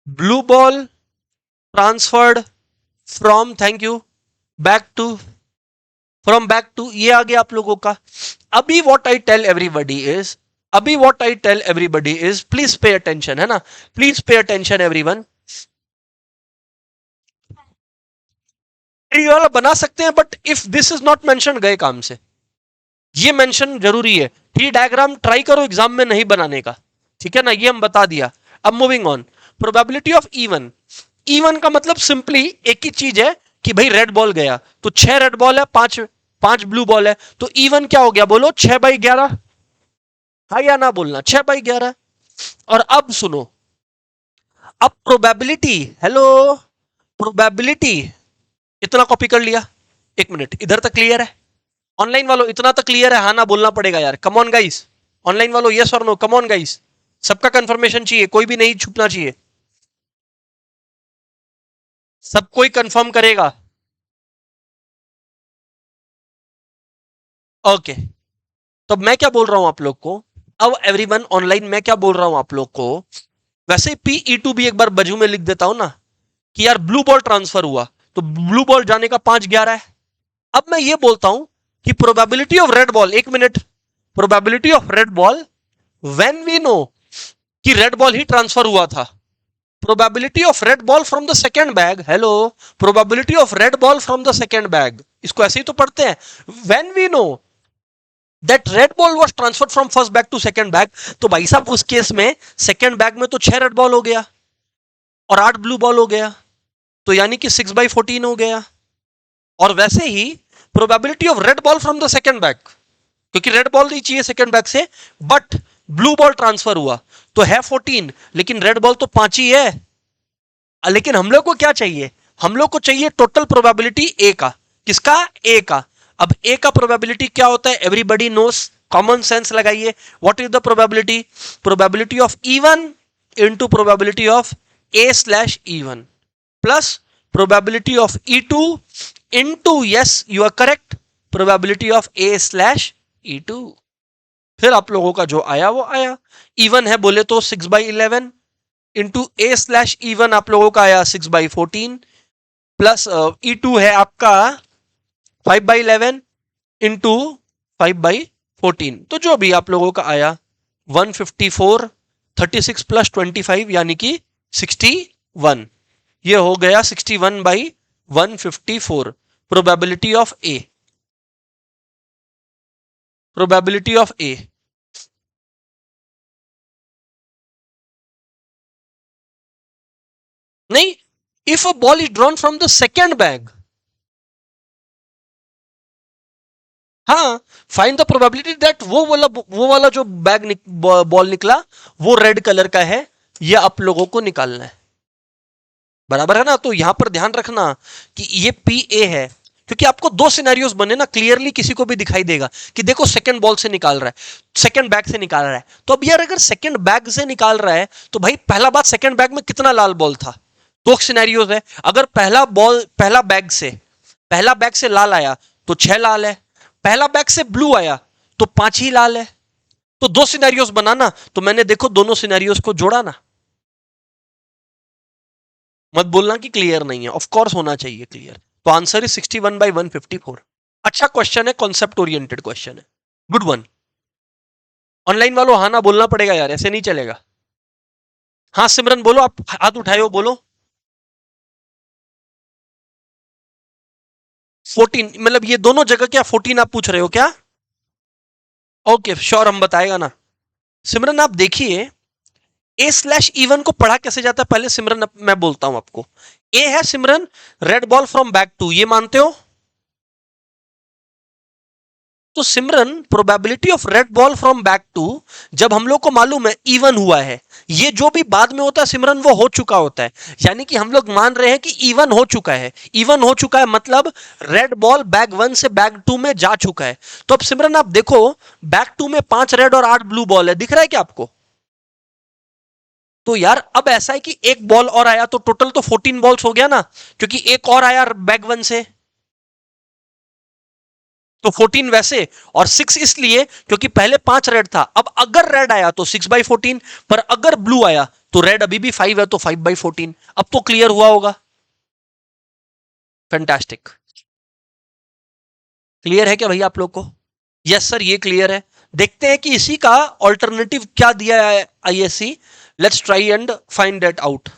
Speaker 1: blue ball transferred from, thank you, bag two, from bag two, ये आ गया आप लोगों का। अभी what I tell everybody is please pay attention, है ना, प्लीज पे अटेंशन एवरीवन। ये वाला बना सकते हैं, but if this is not mention गए काम से, ये मेंशन जरूरी है, ट्री डायग्राम ट्राई करो एग्जाम में नहीं बनाने का, ठीक है ना, ये हम बता दिया। अब moving on, probability of even, even का मतलब सिंपली एक ही चीज है कि भाई रेड बॉल गया, तो 6 रेड बॉल है, 5 ब्लू बॉल है, तो इवन क्या हो गया, बोलो 6/11, हाँ या ना बोलना, 6/11। और अब सुनो, अब प्रोबेबिलिटी, हेलो, प्रोबेबिलिटी, इतना कॉपी कर लिया, एक मिनट, इधर तक क्लियर है, ऑनलाइन वालों इतना तक क्लियर है, हाँ ना बोलना पड़ेगा यार, कम ऑन गाइस, ऑनलाइन वालों यस और नो, कम ऑन गाइस, सबका कंफर्मेशन चाहिए, कोई भी नहीं छुपना चाहिए, सब कोई कंफर्म करेगा, ओके। तो मैं क्या बोल रहा हूं आप लोग को, अब एवरीवन ऑनलाइन, मैं क्या बोल रहा हूं आप लोग को, वैसे पीई टू भी एक बार बाजू में लिख देता हूं ना, कि यार ब्लू बॉल ट्रांसफर हुआ, तो ब्लू बॉल जाने का 5/11 है। अब मैं ये बोलता हूं कि प्रोबेबिलिटी ऑफ रेड बॉल, एक minute, probability of red ball when we know कि रेड बॉल ही ट्रांसफर हुआ था, probability of red ball from the second bag, hello, probability of red ball from the second bag, इसको ऐसे ही तो पढ़ते हैं, when we know that red ball was transferred from first bag to second bag, तो भाई साहब उस केस में सेकेंड बैग में तो 6 रेड बॉल हो गया और 8 ब्लू बॉल हो गया, तो यानी कि 6/14 हो गया। और वैसे ही probability of red ball from the second bag, क्योंकि रेड बॉल नहीं चाहिए सेकेंड बैग से, बट ब्लू बॉल ट्रांसफर हुआ तो है 14, लेकिन रेड बॉल तो 5 ही है, लेकिन हम लोग को क्या चाहिए, हम लोग को चाहिए टोटल प्रोबेबिलिटी ए का, किसका, ए का। अब ए का प्रोबेबिलिटी क्या होता है, एवरीबॉडी नोस, कॉमन सेंस लगाइए, what is the probability, probability of E one into probability of A slash E one plus probability of E two into, yes you are correct, probability of A slash E two. फिर आप लोगों का जो आया वो आया, even है बोले तो 6/11 इंटू ए स्लैश इवन आप लोगों का आया 6/14 प्लस ई टू है आपका 5/11 इंटू 5/14, तो जो भी आप लोगों का आया 154, 36 प्लस 25 यानी कि 61, ये हो गया 61/154, probability of a, probability of a. नहीं, if a ball is drawn from the second bag, हाँ, फाइंड द प्रोबेबिलिटी दैट वो वाला जो बॉल निकला वो रेड कलर का है, ये आप लोगों को निकालना है, बराबर है ना। तो यहां पर ध्यान रखना कि ये पी ए है, क्योंकि आपको 2 सिनेरियोस बने ना, क्लियरली किसी को भी दिखाई देगा कि देखो सेकंड बॉल से निकाल रहा है, सेकंड बैग से निकाल रहा है, तो अब यार अगर सेकंड बैग से निकाल रहा है तो भाई पहला बात, सेकंड बैग में कितना लाल बॉल था, 2 सिनेरियोस है, अगर पहला बैग से लाल आया तो 6 लाल है, पहला बैग से ब्लू आया तो 5 ही लाल है, तो 2 सिनेरियोस बनाना, तो मैंने देखो दोनों सिनेरियोस को जोड़ा ना, मत बोलना कि क्लियर नहीं है, ऑफ कोर्स होना चाहिए क्लियर। तो आंसर इज 61/154। अच्छा क्वेश्चन है, कॉन्सेप्ट ओरिएंटेड क्वेश्चन है, गुड वन। ऑनलाइन वालों हाँ ना बोलना पड़ेगा यार, ऐसे नहीं चलेगा, हाँ सिमरन बोलो, आप हाथ उठाए हो, बोलो। 14 मतलब ये दोनों जगह क्या 14 आप पूछ रहे हो क्या? ओके श्योर, हम बताएगा ना। सिमरन आप देखिए, ए स्लैश इवन को पढ़ा कैसे जाता है पहले सिमरन, मैं बोलता हूं आपको। ए है Simran red ball from bag two, ये मानते हो? तो Simran probability of red ball from bag two, जब हम लोग को मालूम है इवन हुआ है, ये जो भी बाद में होता है सिमरन वो हो चुका होता है। यानी कि हम लोग मान रहे हैं कि इवन हो चुका है। इवन हो चुका है मतलब रेड बॉल बैग वन से बैग टू में जा चुका है। तो अब सिमरन आप देखो, बैग टू में 5 रेड और 8 ब्लू बॉल है, दिख रहा है क्या आपको? तो यार अब ऐसा है कि एक बॉल और आया तो टोटल तो 14 बॉल्स हो गया ना, क्योंकि एक और आया बैग वन से, तो 14 वैसे, और 6 इसलिए क्योंकि पहले 5 रेड था। अब अगर रेड आया तो 6/14, पर अगर ब्लू आया तो रेड अभी भी 5 है तो 5/14। अब तो क्लियर हुआ होगा। फैंटास्टिक। क्लियर है क्या भैया आप लोग को? यस सर, ये क्लियर है। देखते हैं कि इसी का ऑल्टरनेटिव क्या दिया है ISC. Let's try and find that out.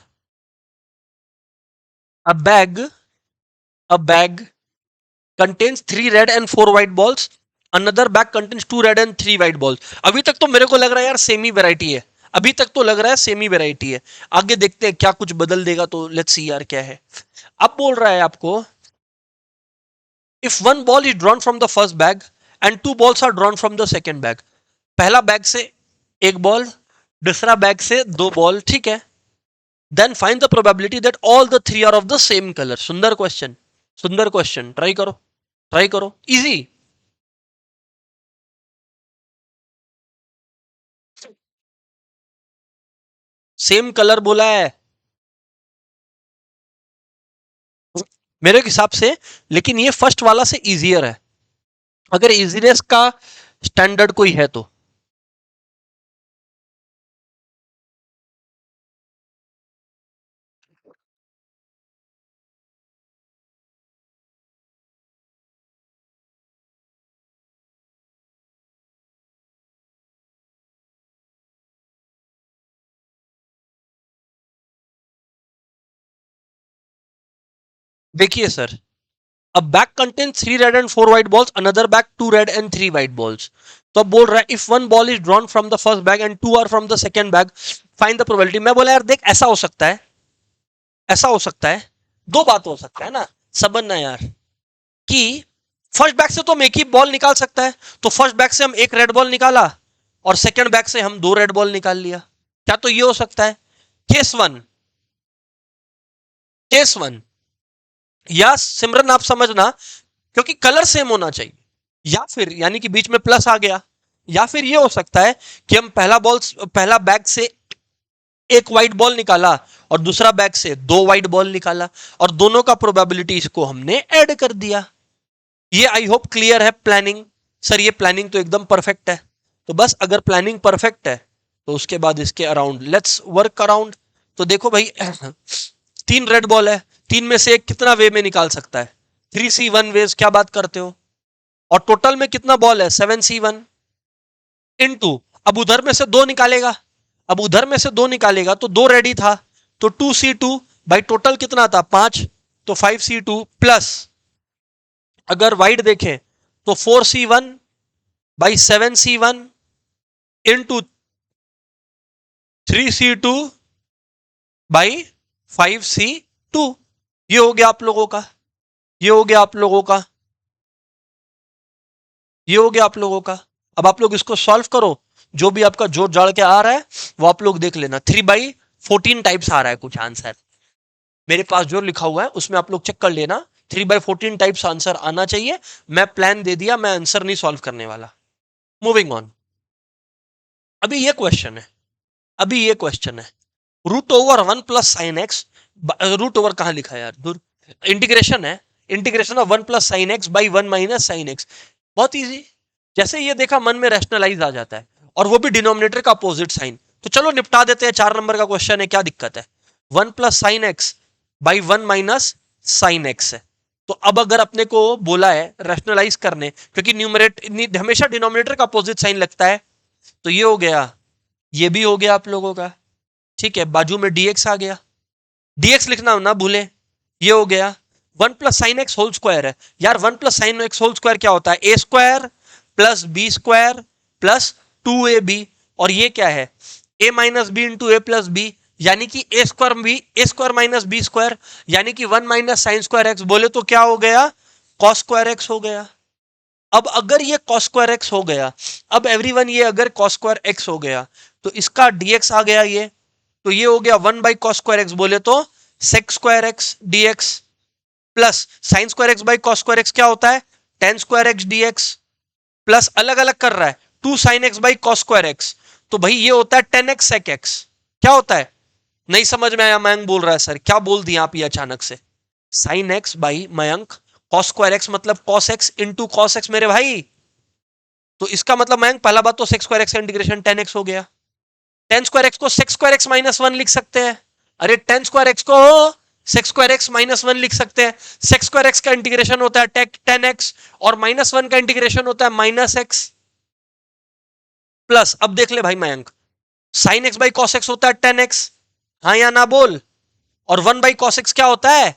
Speaker 1: A bag, a bag contains 3 red and 4 white balls. Another bag contains 2 red and 3 white balls. अभी तक तो मेरे को लग रहा है यार सेम ही वैरायटी है। अभी तक तो लग रहा है सेम ही वैरायटी है। आगे देखते हैं क्या कुछ बदल देगा, तो लेट्स सी यार क्या है। अब बोल रहा है आपको, if one ball is drawn from the first bag and two balls are drawn from the second bag. पहला बैग से एक बॉल, दूसरा बैग से दो बॉल, ठीक है। Then find the probability that all the three are of the same colour. सुंदर question, सुंदर क्वेश्चन, ट्राई करो, ट्राई करो, इजी। सेम कलर बोला है मेरे हिसाब से, लेकिन ये फर्स्ट वाला से इजियर है, अगर इजीनेस का स्टैंडर्ड कोई है तो। देखिए सर, अब bag contain 3 red and 4 white balls, another bag 2 red and 3 white balls. तो अब बोल रहा है if one ball is drawn from the first bag and two are from the second bag, find the probability. मैं बोला यार देख, ऐसा हो सकता है, ऐसा हो सकता है, दो बात हो सकता है ना, समझना यार, कि फर्स्ट बैग से तो हम एक ही बॉल निकाल सकता है, तो फर्स्ट बैग से हम एक रेड बॉल निकाला और सेकंड बैग से हम दो रेड बॉल निकाल लिया। क्या तो ये हो सकता है? Case one, case one. या सिमरन आप समझना, क्योंकि कलर सेम होना चाहिए, या फिर यानी कि बीच में प्लस आ गया, या फिर ये हो सकता है कि हम पहला बैग से एक व्हाइट बॉल निकाला और दूसरा बैग से दो व्हाइट बॉल निकाला, और दोनों का प्रोबेबिलिटी इसको हमने ऐड कर दिया। ये आई होप क्लियर है प्लानिंग। सर ये प्लानिंग तो एकदम परफेक्ट है। तो बस अगर प्लानिंग परफेक्ट है तो उसके बाद इसके अराउंड लेट्स वर्क अराउंड। तो देखो भाई, 3 रेड बॉल है, 3 में से एक कितना वे में निकाल सकता है? 3C1 वेज, क्या बात करते हो? और टोटल में कितना बॉल है? 7C1 इनटू, अब उधर में से दो निकालेगा, अब उधर में से दो निकालेगा तो दो रेडी था, तो 2C2 भाई, टोटल कितना था? 5, तो 5C2 प्लस, अगर वाइड देखें तो 4C1 by 7C1 into 3C2 by 5C2। ये हो गया आप लोगों का, ये हो गया आप लोगों का, ये हो गया आप लोगों का। अब आप लोग इसको सॉल्व करो, जो भी आपका जोड़ जाड़ के आ रहा है वो आप लोग देख लेना। 3/14 टाइप्स आ रहा है कुछ आंसर, मेरे पास जो लिखा हुआ है उसमें आप लोग चेक कर लेना। 3/14 टाइप्स आंसर आना चाहिए। मैं प्लान दे दिया, मैं आंसर नहीं सॉल्व करने वाला। Moving on. अभी ये क्वेश्चन है, अभी ये क्वेश्चन है, root over 1 + sin x, root over कहां लिखा है यार, दूर, इंटीग्रेशन है, integration of 1 + sin x by 1 - sin x। बहुत इजी, जैसे ये देखा मन में रैशनलाइज आ जाता है, और वो भी डिनोमिनेटर का अपोजिट साइन। तो चलो निपटा देते हैं, 4 नंबर का क्वेश्चन है, क्या दिक्कत है? 1 + sin x by 1 - sin x है। तो अब अगर अपने को बोला है रैशनलाइज करने, क्योंकि न्यूमरेट हमेशा डिनोमिनेटर का अपोजिट साइन लगता है, तो ये हो गया, ये भी हो गया आप लोगों का। ठीक है, बाजू में dx आ गया, dx लिखना ना भूले, ये हो गया 1 plus sine x whole square है। यार 1 plus sine x whole square क्या होता है, a square plus b square plus 2ab, और ये क्या है, a minus b into a plus b, यानी कि a square minus b square, यानी कि 1 माइनस साइन स्क्वायर एक्स, बोले तो क्या हो गया, कॉस स्क्वायर एक्स हो गया। अब अगर ये cos स्क्वायर एक्स हो गया, अब एवरीवन ये अगर cos स्क्वायर एक्स हो गया तो इसका dx आ गया, ये तो ये हो गया 1 बाई कॉस स्क्वायर एक्स, बोले तो sec square x dx, plus sign square x by cos square x क्या होता है, tan square x dx, plus अलग अलग कर रहा है 2 sign x by cos square x, तो भाई ये होता है 10x sec x। क्या होता है, नहीं समझ में आया, मयंक बोल रहा है सर क्या बोल दिया आप ये अचानक से, sine x by Mayank cos square x मतलब cos x into cos x मेरे भाई, तो इसका मतलब मयंक पहला बात तो सेक्स स्क्वायर एक्स का इंटीग्रेशन 10x हो गया, 10 स्क्वायर एक्स को सेक्स स्क्वायर एक्स माइनस 1 लिख सकते हैं, अरे 10 स्क्वायर एक्स को सेक्स स्क्वायर एक्स माइनस 1 लिख सकते हैं, सेक्स स्क्वायर एक्स का इंटीग्रेशन होता है 10x और माइनस 1 का इंटीग्रेशन होता है माइनस एक्स, प्लस अब देख ले भाई Mayank, sign x by cos x होता है 10x, हाँ या ना बोल, और 1 बाई कॉस एक्स क्या होता है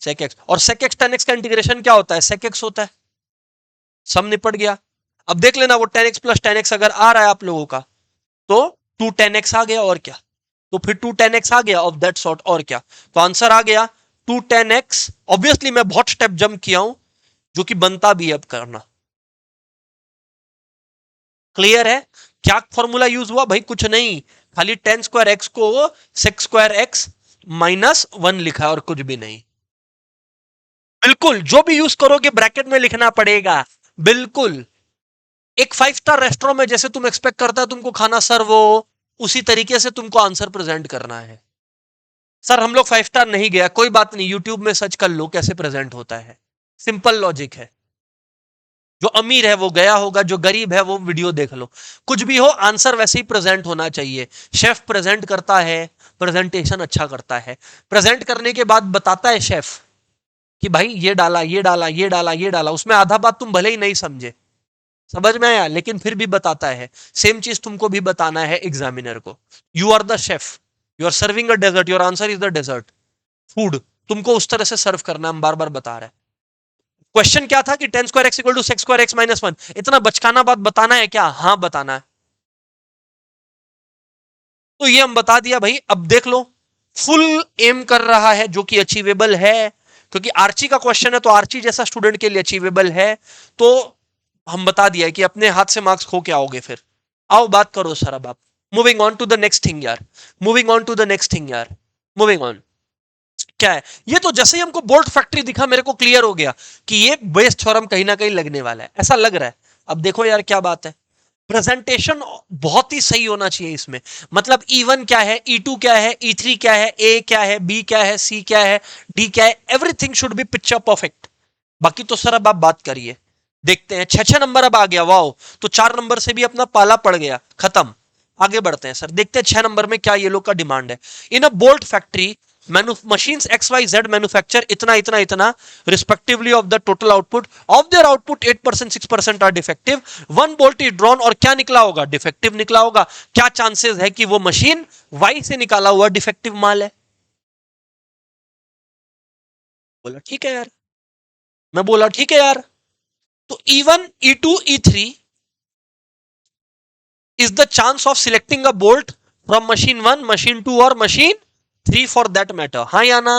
Speaker 1: सेक एक्स, और सेक एक्स 10x का इंटीग्रेशन क्या होता है सेक एक्स होता है, सम निपट गया। अब देख लेना वो 10x प्लस 10x अगर आ रहा है आप लोगों का तो 2 10x आ गया, और क्या, तो फिर 2 10x आ गया ऑफ दैट सॉर्ट, और क्या, तो आंसर आ गया 2 10x। ऑब्वियसली मैं बहुत स्टेप जंप किया हूं जो कि बनता भी है अब करना, क्लियर है। क्या फॉर्मूला यूज हुआ भाई, कुछ नहीं, खाली 10 स्क्वायर एक्स को सेक्स स्क्वायर एक्स माइनस 1 लिखा और कुछ भी नहीं, बिल्कुल जो भी यूज करोगे ब्रैकेट में लिखना पड़ेगा, बिल्कुल एक 5 स्टार रेस्टोरेंट में जैसे तुम एक्सपेक्ट करता है तुमको खाना सर्व हो, उसी तरीके से तुमको आंसर प्रेजेंट करना है। सर हम लोग 5 स्टार नहीं गया, कोई बात नहीं, यूट्यूब में सर्च कर लो कैसे प्रेजेंट होता है, सिंपल लॉजिक है, जो अमीर है वो गया होगा, जो गरीब है वो वीडियो देख लो, कुछ भी हो आंसर वैसे ही प्रेजेंट होना चाहिए। शेफ प्रेजेंट करता है, प्रेजेंटेशन अच्छा करता है, प्रेजेंट करने के बाद बताता है शेफ कि भाई ये डाला ये डाला ये डाला ये डाला, उसमें आधा बात तुम भले ही नहीं समझे, समझ में आया, लेकिन फिर भी बताता है, सेम चीज तुमको भी बताना है एग्जामिनर को। You are the chef, you are serving a dessert, your answer is the dessert food, तुमको उस तरह से सर्व करना, हम बार बार बता रहे हैं। क्वेश्चन क्या था कि 10 square x equal to sec square x minus 1, इतना बचकाना बात बताना है क्या, हाँ बताना है, तो ये हम बता दिया भाई। अब देख लो फुल एम कर रहा है जो कि अचीवेबल है, क्योंकि आर्ची का क्वेश्चन है तो आर्ची जैसा स्टूडेंट के लिए अचीवेबल है, तो हम बता दिया है कि अपने हाथ से मार्क्स खो के आओगे फिर। आओ बात करो सर, अब आप moving on to the next thing यार, moving on to the next thing यार, मूविंग ऑन। क्या है ये, तो जैसे ही हमको बोल्ट फैक्ट्री दिखा मेरे को क्लियर हो गया कि ये बेस थ्योरम कहीं ना कहीं लगने वाला है, ऐसा लग रहा है। अब देखो यार क्या बात है, प्रेजेंटेशन बहुत ही सही होना चाहिए इसमें, मतलब E1 क्या है, E2 क्या है, E3 क्या है, A क्या है, B क्या है, C क्या है, D क्या है, everything should be picture perfect. बाकी तो सर अब आप बात करिए, देखते हैं 6 नंबर अब आ गया, वाओ, तो 4 नंबर से भी अपना पाला पड़ गया, खत्म। आगे बढ़ते हैं सर, देखते हैं 6 नंबर में क्या ये लोग का डिमांड है। In a bolt factory machines XYZ manufacture इतना इतना इतना respectively of the total output, of their output 8% 6% are defective, one bolt is drawn, और क्या निकला होगा, डिफेक्टिव निकला होगा। क्या चांसेस है कि वो मशीन Y से निकाला हुआ डिफेक्टिव माल है, बोला ठीक है यार, मैं बोला ठीक है यार, तो E1 E2 E3 is the chance of selecting a bolt from machine 1 machine 2 और machine 3 फॉर दैट मैटर, हाँ या ना।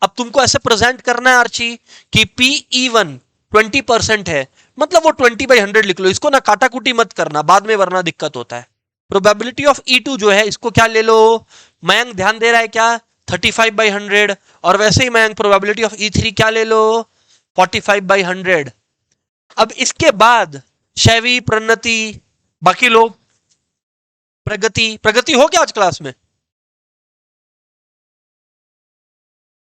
Speaker 1: अब तुमको ऐसे प्रेजेंट करना है आर्ची कि PE1 20% है, मतलब वो 20/100 लिख लो, इसको ना काटाकुटी मत करना बाद में वरना दिक्कत होता है। प्रोबेबिलिटी ऑफ E2 जो है इसको क्या ले लो, मयंक ध्यान दे रहा है क्या, 35/100, और वैसे ही मयंक प्रोबेबिलिटी ऑफ E3 क्या ले लो 45/100। अब इसके बाद शैवी, प्रणति, बाकी लोग, प्रगति, प्रगति हो क्या आज क्लास में,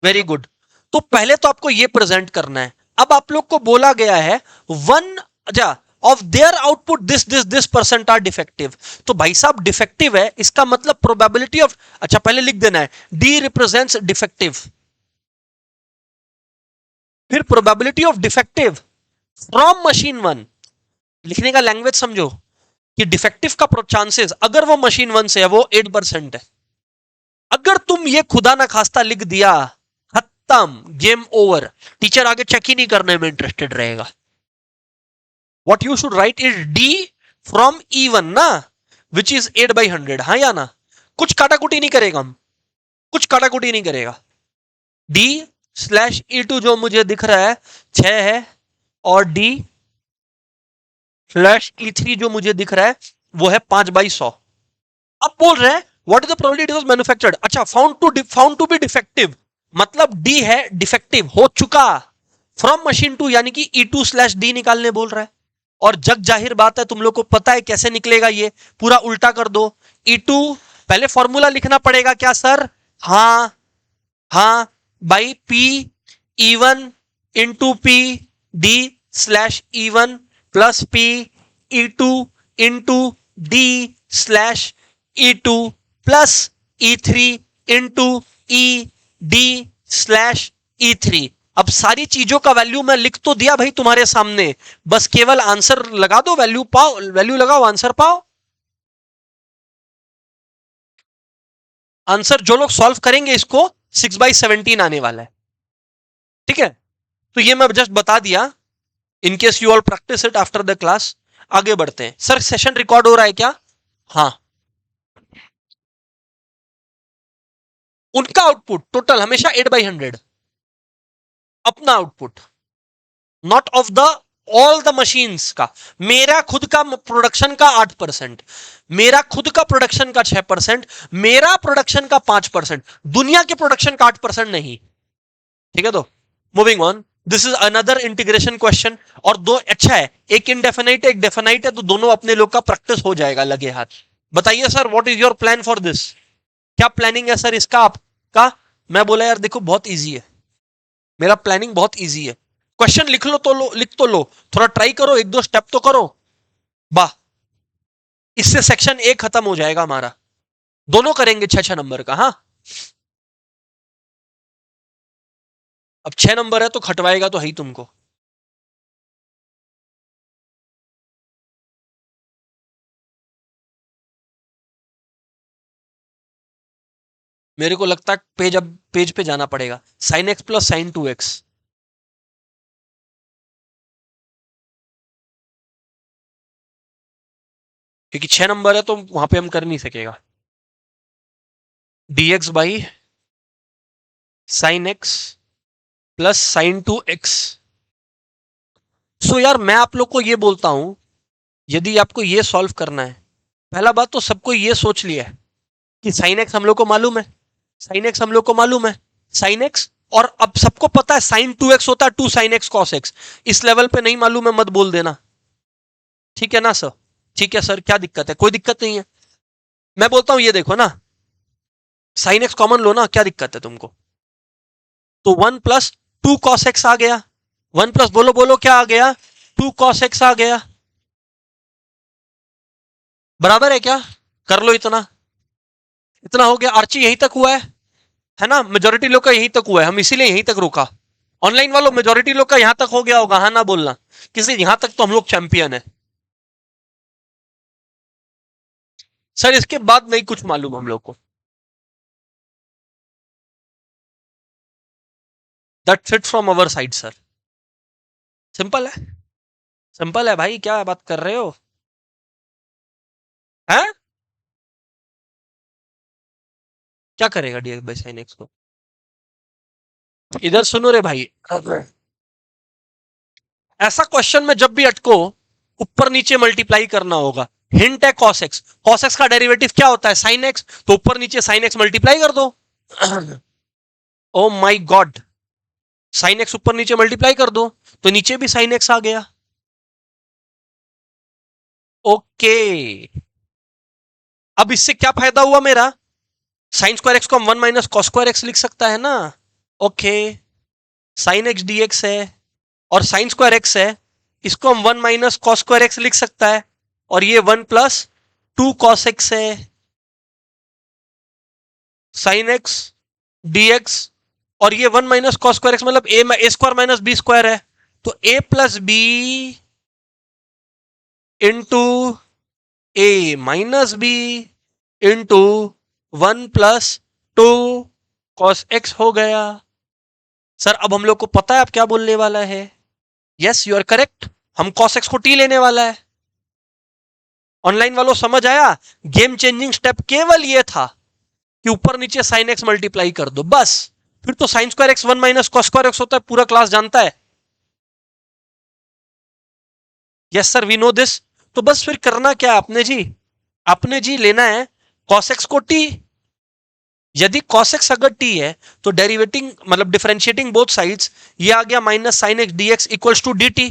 Speaker 1: वेरी गुड। तो पहले तो आपको ये प्रेजेंट करना है, अब आप लोग को बोला गया है वन, अच्छा, of their output this percent are defective, तो भाई साहब डिफेक्टिव है इसका मतलब प्रोबेबिलिटी ऑफ, अच्छा पहले लिख देना है डी रिप्रेजेंट्स डिफेक्टिव, फिर probability of defective from machine 1, लिखने का लैंग्वेज समझो कि डिफेक्टिव का चांसेस अगर वो मशीन 1 से है वो 8% है, अगर तुम ये खुदा ना खास्ता लिख दिया, खत्म, गेम ओवर, टीचर आगे चेक ही नहीं करने में इंटरेस्टेड रहेगा. What you should write is D from E1 ना, which is 8/100. हाँ या ना, कुछ काटाकुटी नहीं करेगा हम, कुछ काटाकुटी नहीं करेगा. D स्लैश E2 जो मुझे दिख रहा है 6 है, और D स्लैश E3 जो मुझे दिख रहा है वो है 5/100. अब बोल रहे हैं what is the probability was manufactured. अच्छा, फाउंड टू बी डिफेक्टिव, मतलब डी है डिफेक्टिव, हो चुका. फ्रॉम मशीन टू यानी कि E2 स्लैश डी निकालने बोल रहा है. और जग जाहिर बात है, तुम लोग को पता है कैसे निकलेगा, ये पूरा उल्टा कर दो. E2 पहले फॉर्मूला लिखना पड़ेगा क्या सर? हाँ हाँ, by P E1 into P D slash E1 plus P E2 into D slash E2 plus E3 into E D slash E3. अब सारी चीजों का वैल्यू मैं लिख तो दिया भाई तुम्हारे सामने, बस केवल आंसर लगा दो, वैल्यू पाओ, वैल्यू लगाओ, आंसर पाओ. आंसर जो लोग सॉल्व करेंगे इसको 6/17 आने वाला है. ठीक है, तो ये मैं जस्ट बता दिया, in case you all practice it after the class. आगे बढ़ते हैं. सर सेशन रिकॉर्ड हो रहा है क्या? हाँ. उनका आउटपुट टोटल हमेशा 8/100, अपना output, not of the all the machines का. मेरा खुद का प्रोडक्शन का 8%, मेरा खुद का प्रोडक्शन का 6%, मेरा प्रोडक्शन का 5%, दुनिया के प्रोडक्शन का 8% नहीं. ठीक है, तो moving on. This is another integration question. और दो अच्छा है, एक इनडेफिनाइट एक डेफिनाइट है, तो दोनों अपने लोग का प्रैक्टिस हो जाएगा लगे हाथ. बताइए sir what is your plan for this. क्या प्लानिंग है सर इसका आपका? मैं बोला यार देखो बहुत इजी है, मेरा प्लानिंग बहुत इजी है. क्वेश्चन लिख लो तो लो, लिख तो लो, थोड़ा ट्राई करो, एक दो स्टेप तो करो. वाह, इससे सेक्शन ए खत्म हो जाएगा हमारा. दोनों करेंगे 6-6 नंबर का. हाँ, अब 6 नंबर है तो खटवाएगा तो है ही तुमको. मेरे को लगता है पेज, अब पेज पे जाना पड़ेगा. Sine x plus sign 2x, क्योंकि 6 नंबर है तो वहां पे हम कर नहीं सकेगा. dx by sine x plus sign 2x. सो यार मैं आप लोग को ये बोलता हूं, यदि आपको ये सॉल्व करना है, पहला बात तो सबको ये सोच लिया है कि साइन एक्स हम लोग को मालूम है, साइन एक्स हम लोग को मालूम है, साइन एक्स. और अब सबको पता है साइन 2x होता है 2 साइन एक्स कॉस एक्स. इस लेवल पे नहीं मालूम है मत बोल देना. ठीक है ना सर? ठीक है सर, क्या दिक्कत है? कोई दिक्कत नहीं है. मैं बोलता हूं ये देखो ना, साइन एक्स कॉमन लो ना, क्या दिक्कत है तुमको? तो 1 + 2 cos x आ गया. 1 बोलो बोलो क्या आ गया? 2 cos x आ गया. बराबर है क्या? कर लो इतना. इतना हो गया. आर्ची यहीं तक हुआ है ना? मेजोरिटी लोग का यहीं तक हुआ है, हम इसीलिए यहीं तक रुका. ऑनलाइन वालों मेजोरिटी लोग का यहां तक हो गया होगा, हाँ ना बोलना. किसी यहां तक तो हम लोग चैंपियन है सर, इसके बाद नहीं कुछ मालूम हम लोग को. That's it from our side sir. Simple है, सिंपल है भाई, क्या बात कर रहे हो? हैं? क्या करेगा डीएक्स बाई साइन एक्स को? इधर सुनो रे भाई, ऐसा क्वेश्चन में जब भी अटको, ऊपर नीचे मल्टीप्लाई करना होगा. हिंट है cos x, cos x का डेरिवेटिव क्या होता है? साइन x, तो ऊपर नीचे साइन x मल्टीप्लाई कर दो. Oh my god, sine x ऊपर नीचे मल्टीप्लाई कर दो तो नीचे भी साइन x आ गया. ओके, अब इससे क्या फायदा हुआ मेरा? साइन स्क्वायर एक्स को हम 1 - cos² x लिख सकता है ना. ओके, साइन x dx है और साइन स्क्वायर एक्स है, इसको हम 1 - cos² x लिख सकता है. और ये 1 + 2 cos x है. साइन एक्स dx, और ये 1 - cos² x मतलब a² - b² है. तो a + b into a - b into 1 + two cos x हो गया। सर अब हम लोग को पता है आप क्या बोलने वाला है। यस यू आर करेक्ट, हम cos x को t लेने वाला है। ऑनलाइन वालों समझ आया, गेम चेंजिंग स्टेप केवल ये था कि ऊपर नीचे साइन एक्स मल्टीप्लाई कर दो बस, फिर तो sine square x 1 minus cos square x होता है, पूरा क्लास जानता है। Yes sir we know this. तो बस फिर करना क्या है आपने जी, आपने जी लेना है cos x को t। यदि cos x अगर t है तो डेरिवेटिंग मतलब डिफरेंशिएटिंग बोथ साइड्स, ये आ गया minus sine x D x equals to d t.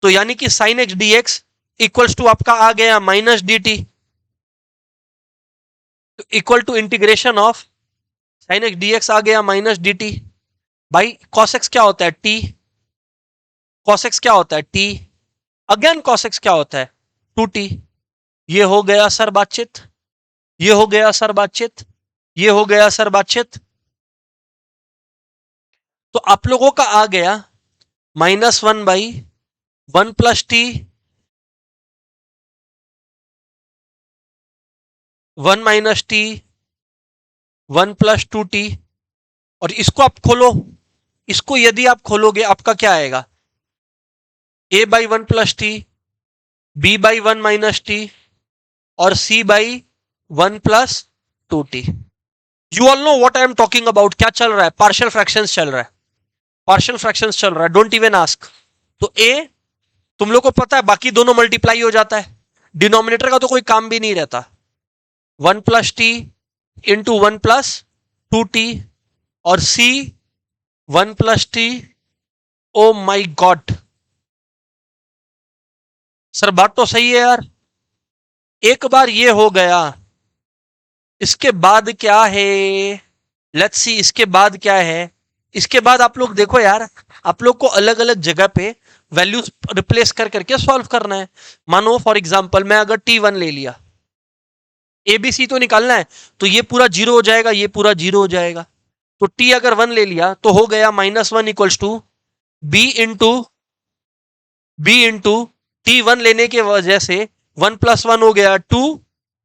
Speaker 1: तो यानी कि sine x D x equals to आपका आ गया minus d t, equal to integration of sine x D x आ गया माइनस डी टी। भाई cos x क्या होता है t, cos x क्या होता है t, अगेन cos x क्या होता है 2t। ये हो गया सर बातचीत, ये हो गया सर बातचीत, ये हो गया सर बातचीत। तो आप लोगों का आ गया -1/1 plus T 1 minus T 1 plus 2t। और इसको आप खोलो, इसको यदि आप खोलोगे आपका क्या आएगा, a/1 plus T, b/1 minus T और c/1 plus 2t। You all know what I am talking about. क्या चल रहा है, पार्शियल फ्रैक्शंस चल रहा है, पार्शियल फ्रैक्शंस चल रहा है, डोंट इवन आस्क। तो a तुम लोग को पता है बाकी दोनों मल्टीप्लाई हो जाता है, डिनोमिनेटर का तो कोई काम भी नहीं रहता। 1 plus T into 1 plus 2t और c 1 प्लस टी। ओ माई गॉड सर बात तो सही है यार। एक बार ये हो गया, इसके बाद क्या है, लेट्स सी इसके बाद क्या है। इसके बाद आप लोग देखो यार, आप लोग को अलग अलग जगह पे वैल्यूज रिप्लेस कर करके सॉल्व करना है। मानो फॉर एग्जांपल मैं अगर t1 ले लिया, एबीसी तो निकालना है, तो ये पूरा जीरो हो जाएगा, ये पूरा जीरो हो जाएगा। तो t अगर 1 ले लिया तो हो गया -1 equals to b into t1 लेने के वजह से 1 प्लस 1 हो गया 2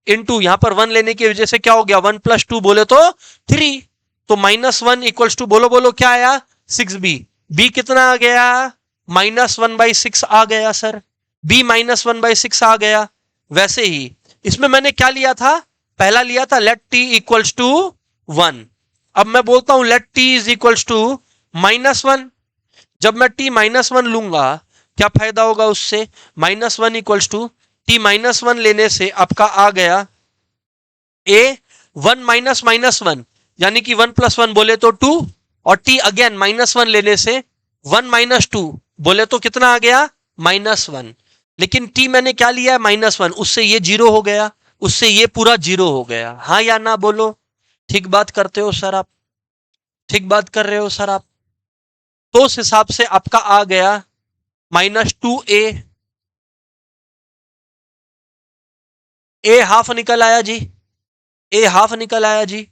Speaker 1: इंटू यहां पर 1 लेने की वजह से क्या हो गया 1 प्लस 2 बोले तो 3। तो -1 इक्वल्स टू बोलो बोलो क्या आया 6b। b कितना आ गया -1/6 आ गया सर, b -1/6 आ गया। वैसे ही इसमें मैंने क्या लिया था, पहला लिया था लेट t इक्वल्स टू 1। अब मैं बोलता हूं let t is equals to -1। जब मैं t -1 लूंगा क्या फायदा होगा उससे, -1 इक्वल्स टू t -1 लेने से आपका आ गया a 1 माइनस -1 यानी कि 1 प्लस 1 बोले तो 2 और t अगेन -1 लेने से 1 माइनस 2 बोले तो कितना आ गया -1। लेकिन t मैंने क्या लिया है -1, उससे ये जीरो हो गया, उससे ये पूरा जीरो हो गया। हाँ या ना बोलो, ठीक बात करते हो सर आप, ठीक बात कर रहे हो सर आप। तो उस हिसाब से आपका आ गया -2a, a हाफ निकल आया जी, a हाफ निकल आया जी।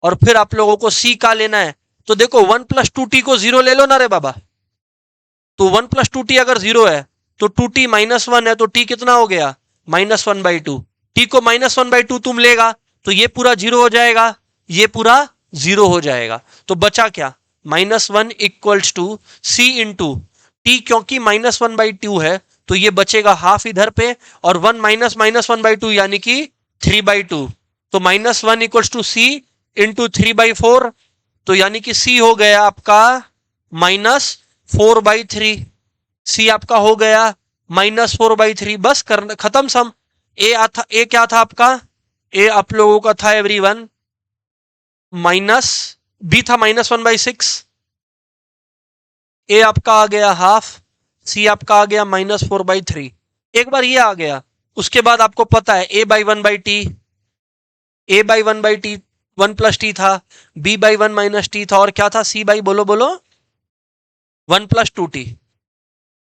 Speaker 1: और फिर आप लोगों को c का लेना है, तो देखो 1 प्लस 2t को जीरो ले लो ना रे बाबा। तो 1 प्लस 2t अगर जीरो है तो 2t -1 है, तो t कितना हो गया -1/2। t को -1/2 तुम लेगा तो ये पूरा जीरो हो जाएगा, ये पूरा जीरो हो जाएगा। तो बचा क्या -1 equals to c into t, क्योंकि -1/2 है तो ये बचेगा हाफ इधर पे, और 1 माइनस -1/2 यानी कि 3/2। तो -1 इक्वल्स टू c इंटू 3/4, तो यानी कि c हो गया आपका -4/3। सी आपका हो गया -4/3। बस करना खत्म सम। ए क्या था आपका, ए आप लोगों का था एवरीवन माइनस, बी था -1/6, ए आपका आ गया हाफ, सी आपका आ गया -4/3। एक बार ये आ गया, उसके बाद आपको पता है a/1/t, a/1/t 1 प्लस टी था, b/1 माइनस टी था, और क्या था c/ बोलो बोलो 1 प्लस 2t।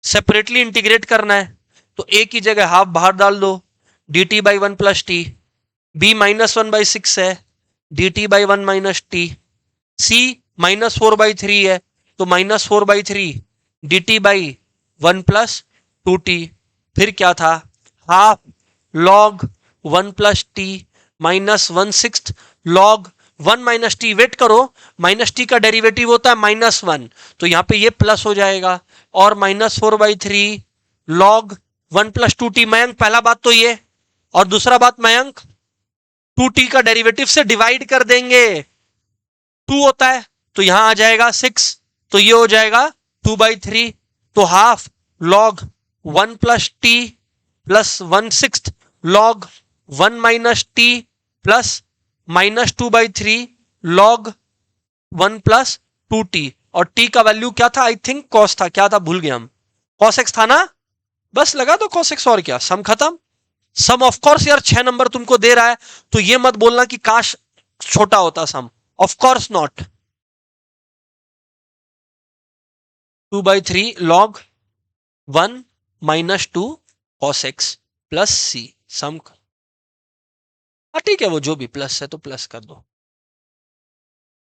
Speaker 1: सेपरेटली इंटीग्रेट करना है तो a की जगह हाफ बाहर डाल दो, dt/1 प्लस टी, b -1/6 है, dt/1 माइनस टी, c -4/3 है तो -4/3 dt/1 प्लस 2t। फिर क्या था half log 1 plus t minus 1/6 log one minus t, wait करो, माइनस टी का डेरिवेटिव होता है -1, तो यहां पे ये प्लस हो जाएगा, और -4/3 लॉग 1+2t। मयंक पहला बात तो ये, और दूसरा बात मयंक, 2t का डेरिवेटिव से डिवाइड कर देंगे, 2 होता है तो यहां आ जाएगा 6, तो ये हो जाएगा 2/3, तो half log 1+t plus 1/6 log 1 - t plus -2/3 log 1+2t, और t का वैल्यू क्या था, आई थिंक कॉस था, क्या था भूल गया हम, cos x था ना, बस लगा दो cos x, और क्या, सम खत्म। सम ऑफ कोर्स यार 6 नंबर तुमको दे रहा है, तो ये मत बोलना कि काश छोटा होता sum, of course not. 2/3 log 1 - 2 cos x plus c, sum. हाँ ठीक है, वो जो भी प्लस है तो प्लस कर दो।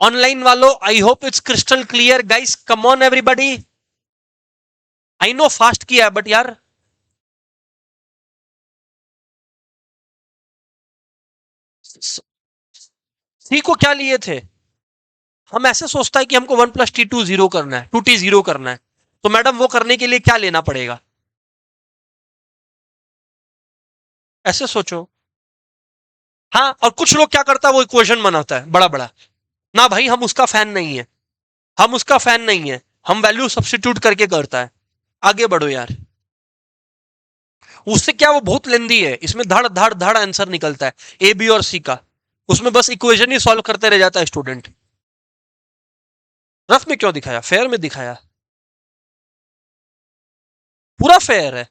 Speaker 1: ऑनलाइन वालों, I hope it's crystal clear guys, come on everybody. I know fast किया है बट यार, सी को क्या लिए थे, हम ऐसे सोचता है कि हमको 1+t2 जीरो करना है, 2t जीरो करना है, तो मैडम वो करने के लिए क्या लेना पड़ेगा, ऐसे सोचो। हाँ, और कुछ लोग क्या करता है, वो इक्वेशन बनाता है बड़ा बड़ा, ना भाई हम उसका फैन नहीं है, हम उसका फैन नहीं है, हम वैल्यू सब्स्टिट्यूट करके करता है। आगे बढ़ो यार, उससे क्या, वो बहुत लेंदी है, इसमें धड़ धड़ धड़ आंसर निकलता है ए बी और सी का, उसमें बस इक्वेशन ही सॉल्व करते रह जाता है स्टूडेंट। रफ में क्यों दिखाया, फेयर में दिखाया, पूरा फेयर है,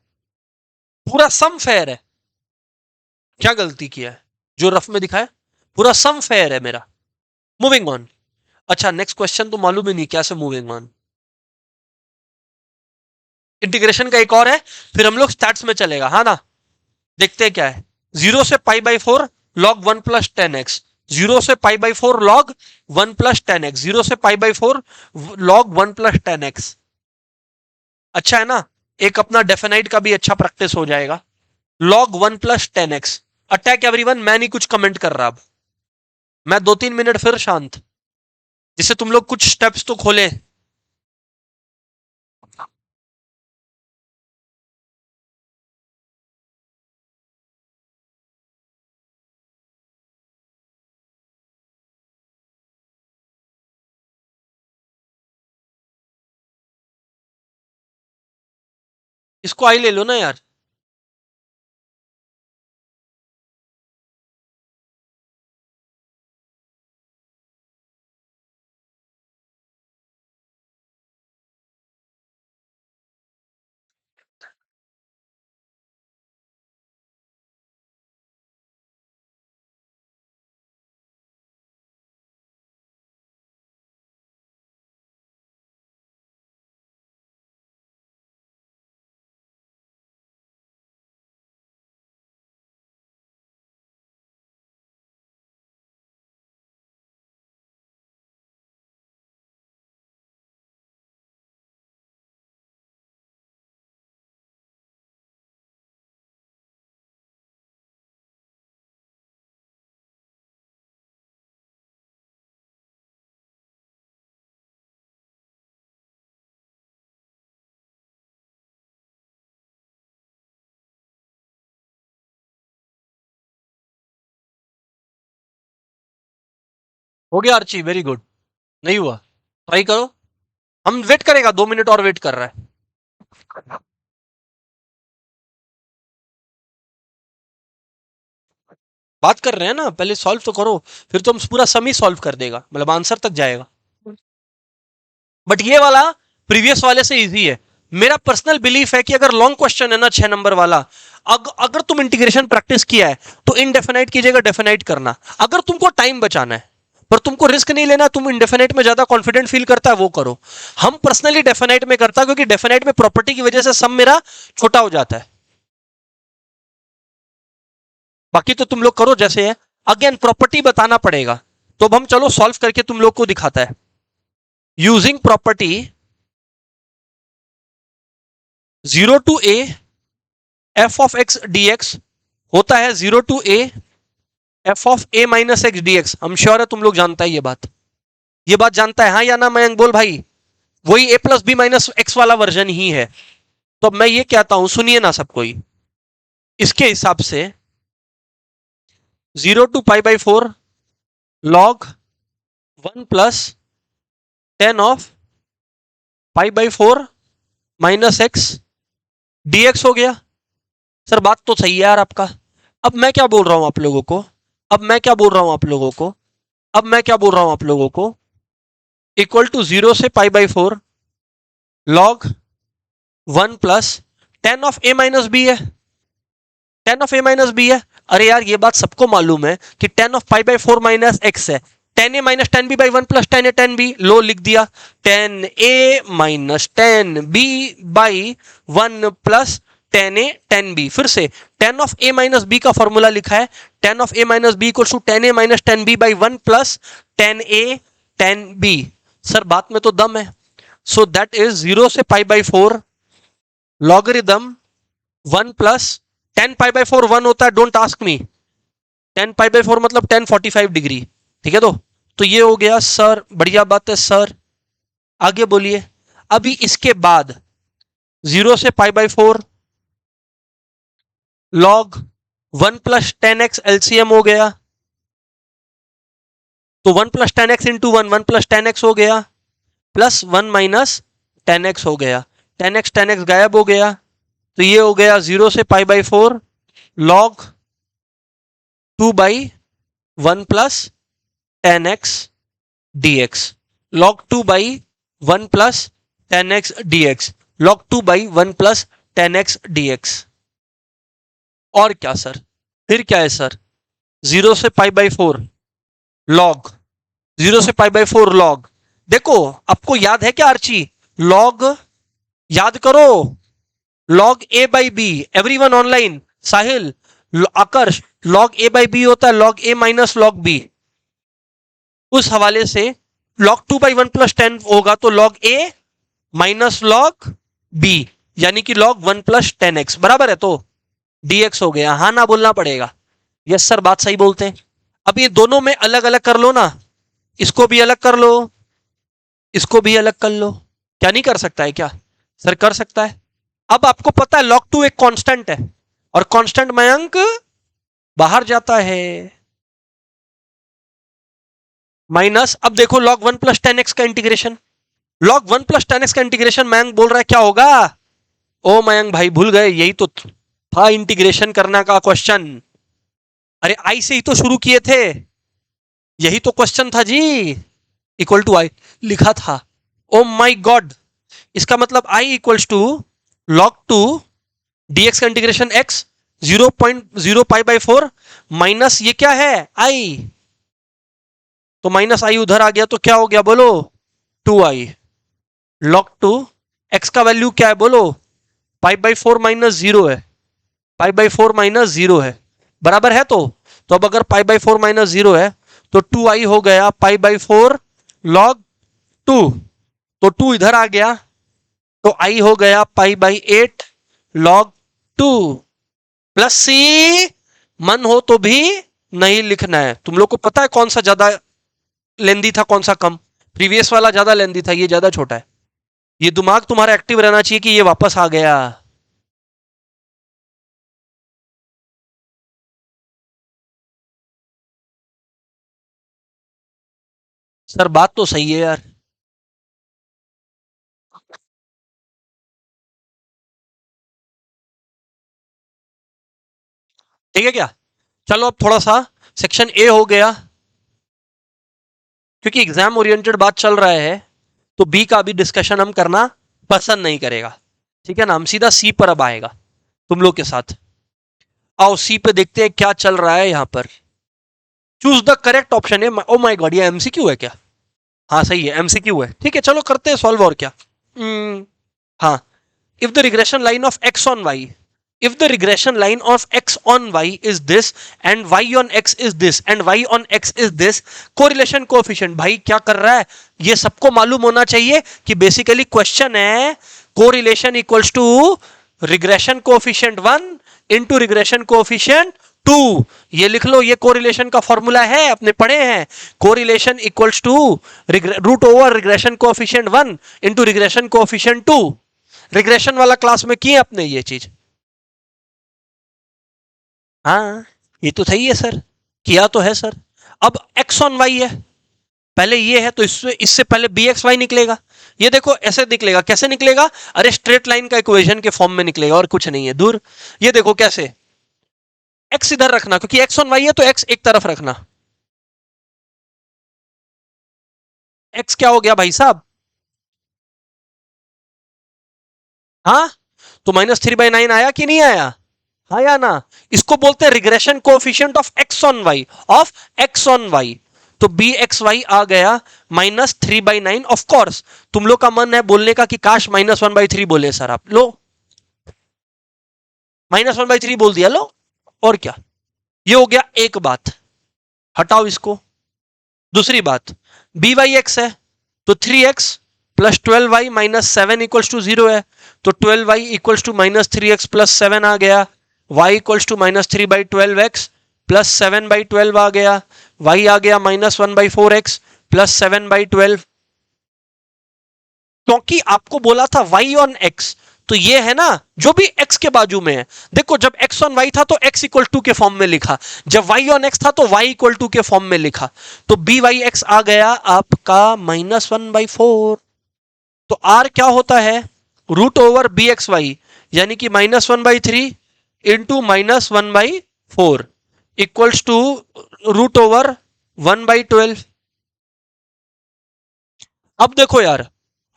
Speaker 1: पूरा सम फेयर है, क्या गलती किया है जो रफ में दिखाया, पूरा सम फेयर है मेरा। Moving on. अच्छा नेक्स्ट क्वेश्चन तो मालूम ही नहीं कैसे मूविंग ऑन। इंटीग्रेशन का एक और है, फिर हम लोग स्टैट्स में चलेगा, हाँ ना। देखते हैं क्या है, 0 से π/4 log 1+10x, 0 से π/4 log 1+10x, 0 से π/4 log 1+10x। अच्छा है ना, एक अपना डेफिनाइट का भी अच्छा प्रैक्टिस हो जाएगा। log 1+10x, अटैक एवरीवन, मैं नहीं कुछ कमेंट कर रहा, अब मैं 2-3 मिनट फिर शांत, जिससे तुम लोग कुछ स्टेप्स तो खोले। इसको आई ले लो ना यार, हो गया आर्ची, वेरी गुड। नहीं हुआ, ट्राई करो, हम वेट करेगा, 2 मिनट और वेट कर रहा है। बात कर रहे हैं ना, पहले सॉल्व तो करो, फिर तो हम पूरा सम ही सॉल्व कर देगा, मतलब आंसर तक जाएगा। बट ये वाला प्रीवियस वाले से इजी है। मेरा पर्सनल बिलीफ है कि अगर लॉन्ग क्वेश्चन है ना 6 नंबर वाला, अगर तुम इंटीग्रेशन प्रैक्टिस किया है तो इनडेफिनाइट की जगह डेफिनाइट करना, अगर तुमको टाइम बचाना है, पर तुमको रिस्क नहीं लेना, तुम इंडेफिनाइट में ज्यादा कॉन्फिडेंट फील करता है वो करो। हम पर्सनली डेफिनाइट में करता, क्योंकि डेफिनाइट में प्रॉपर्टी की वजह से सम मेरा छोटा हो जाता है। बाकी तो तुम लोग करो जैसे है, अगेन प्रॉपर्टी बताना पड़ेगा, तो अब हम चलो सॉल्व करके तुम लोग को दिखाता है। Using property 0 to a f of x dx होता है 0 to a f of a minus x D x. हम श्योर है तुम लोग जानता है ये बात जानता है, हाँ या ना मयंक बोल भाई। वही ए प्लस बी माइनस एक्स वाला वर्जन ही है। तो मैं ये कहता हूं, सुनिए ना सब कोई, इसके हिसाब से 0 to π/4 log 1 plus 10 of π/4 minus x dx हो गया। सर बात तो सही है यार आपका। अब मैं क्या बोल रहा हूं आप लोगों को, इक्वल टू 0 से π/4 log 1 plus 10 of a minus b है, 10 ऑफ ए माइनस बी है। अरे यार ये बात सबको मालूम है कि 10 ऑफ π/4 माइनस एक्स है, 10a minus 10b by 1 plus 10a 10b। लो लिख दिया 10a minus 10b by 1 plus 10a 10b। फिर से 10 ऑफ a माइनस b का फॉर्मूला लिखा है, 10 of a minus b equals to 10a minus 10b by 1 plus 10a 10b। Sir बात में तो दम है। सो दैट इज 0 से π/4 लॉगरिदम 1 प्लस 10 π/4 1 होता है, डोंट आस्क मी। 10 π/4 मतलब 1045 डिग्री, ठीक है। तो ये हो गया सर, बढ़िया बात है सर। आगे बोलिए। अभी इसके बाद 0 से π/4 log 1 प्लस 10x एलसीएम हो गया, तो 1 plus 10x into 1 plus 10x हो गया, प्लस 1 माइनस 10x हो गया, 10x गायब हो गया। तो ये हो गया 0 से π/4 log 2/1 plus 10x dx, log 2/1 plus 10x dx, log 2/1 plus 10x dx। और क्या सर, फिर क्या है सर, 0 से π/4 log, 0 से π/4 log। देखो आपको याद है क्या आर्ची, log याद करो, log a by b. Everyone online, Sahil, Aakarsh, log a by b होता है log a minus log b। उस हवाले से log 2/1 प्लस 10 होगा तो log a minus log b, यानी कि log 1 प्लस 10x बराबर है, तो dx हो गया। हाँ ना बोलना पड़ेगा, यस सर बात सही बोलते हैं। अब ये दोनों में अलग अलग कर लो ना, इसको भी अलग कर लो, इसको भी अलग कर लो। क्या नहीं कर सकता है क्या सर, कर सकता है। अब आपको पता है log 2 एक कांस्टेंट है, और कांस्टेंट मयंक बाहर जाता है माइनस। अब देखो log 1 प्लस 10x का इंटीग्रेशन, log 1 प्लस 10x का इंटीग्रेशन मयंक बोल रहा है क्या होगा। ओ मयंक भाई भूल गए, यही तो था इंटीग्रेशन करना का क्वेश्चन। अरे आई से ही तो शुरू किए थे, यही तो क्वेश्चन था जी, इक्वल टू आई लिखा था। ओ माय गॉड, इसका मतलब i equals to log 2 dx का इंटीग्रेशन x 0.0 π/4 माइनस ये क्या है i, तो माइनस i उधर आ गया तो क्या हो गया बोलो 2i। log 2 x का वैल्यू क्या है बोलो, π/4 माइनस 0 है, π/4 माइनस 0 है, बराबर है। तो अब अगर π/4 माइनस 0 है तो 2i हो गया π/4 log 2, तो 2 इधर आ गया तो i हो गया π/8 log 2 प्लस c। मन हो तो भी नहीं लिखना है। तुम लोग को पता है कौन सा ज्यादा लेंदी था कौन सा कम, प्रीवियस वाला ज्यादा लेंदी था, ये ज्यादा छोटा है। ये दिमाग तुम्हारा एक्टिव रहना चाहिए कि ये वापस आ गया। सर बात तो सही है यार। ठीक है क्या, चलो अब थोड़ा सा सेक्शन ए हो गया, क्योंकि एग्जाम ओरिएंटेड बात चल रहा है तो बी का भी डिस्कशन हम करना पसंद नहीं करेगा। ठीक है ना, हम सीधा सी पर अब आएगा तुम लोग के साथ। आओ सी पे देखते हैं क्या चल रहा है यहाँ पर। चूज द करेक्ट ऑप्शन है। ओ माय गॉड, ये एमसीक्यू है क्या, हाँ सही है एमसीक्यू है। ठीक है चलो करते हैं सॉल्व, और क्या। हाँ, if the regression line of x on y, if the regression line of x on y is this and y on x is this and y on x is this, correlation coefficient। भाई क्या कर रहा है, ये सबको मालूम होना चाहिए कि बेसिकली क्वेश्चन है correlation equals to regression coefficient 1 into regression coefficient 2, ये लिख लो, ये कोरिलेशन का फॉर्मूला है, अपने पढ़े हैं। Correlation equals to root over regression coefficient 1 into regression coefficient 2। Regression वाला क्लास में किए अपने ये चीज। हाँ, ये तो सही है सर, किया तो है सर। अब एक्स ऑन वाई है, पहले ये है तो इससे इससे पहले बी एक्स वाई निकलेगा। ये देखो ऐसे निकलेगा, कैसे निकलेगा? अरे स्ट्रेट लाइन का इक्वेशन के फॉर्म में निकलेगा, और कुछ नहीं है दूर। ये देखो कैसे, एक्स इधर रखना, क्योंकि एक्स ऑन वाई है तो एक्स एक तरफ रखना। एक्स क्या हो गया भाई साहब? हाँ, तो -3/9 आया कि नहीं आया? आया ना। इसको बोलते हैं regression coefficient of x on y, of x on y. तो बी एक्स वाई आ गया -3/9। ऑफ कोर्स तुम लोग का मन है बोलने का कि काश -1/3 बोले सर आप। लो, -1/3 बोल दिया, लो, और क्या। ये हो गया एक बात, हटाओ इसको। दूसरी बात, बी वाई एक्स है तो 3x plus 12y minus 7 equals to 0 है, तो 12y equals to -3x plus 7 आ गया। y equals to -3/12x plus 7/12 आ गया। y आ गया -1/4x प्लस 7/12। क्योंकि आपको बोला था y ऑन x, तो ये है ना जो भी x के बाजू में है। देखो जब x ऑन y था तो x इक्वल टू के फॉर्म में लिखा, जब y ऑन x था तो y इक्वल टू के फॉर्म में लिखा। तो बी वाई एक्स आ गया आपका -1/4। तो r क्या होता है? Root over b x y, यानी कि -1/3 into -1/4 equals to root over 1/12। अब देखो यार,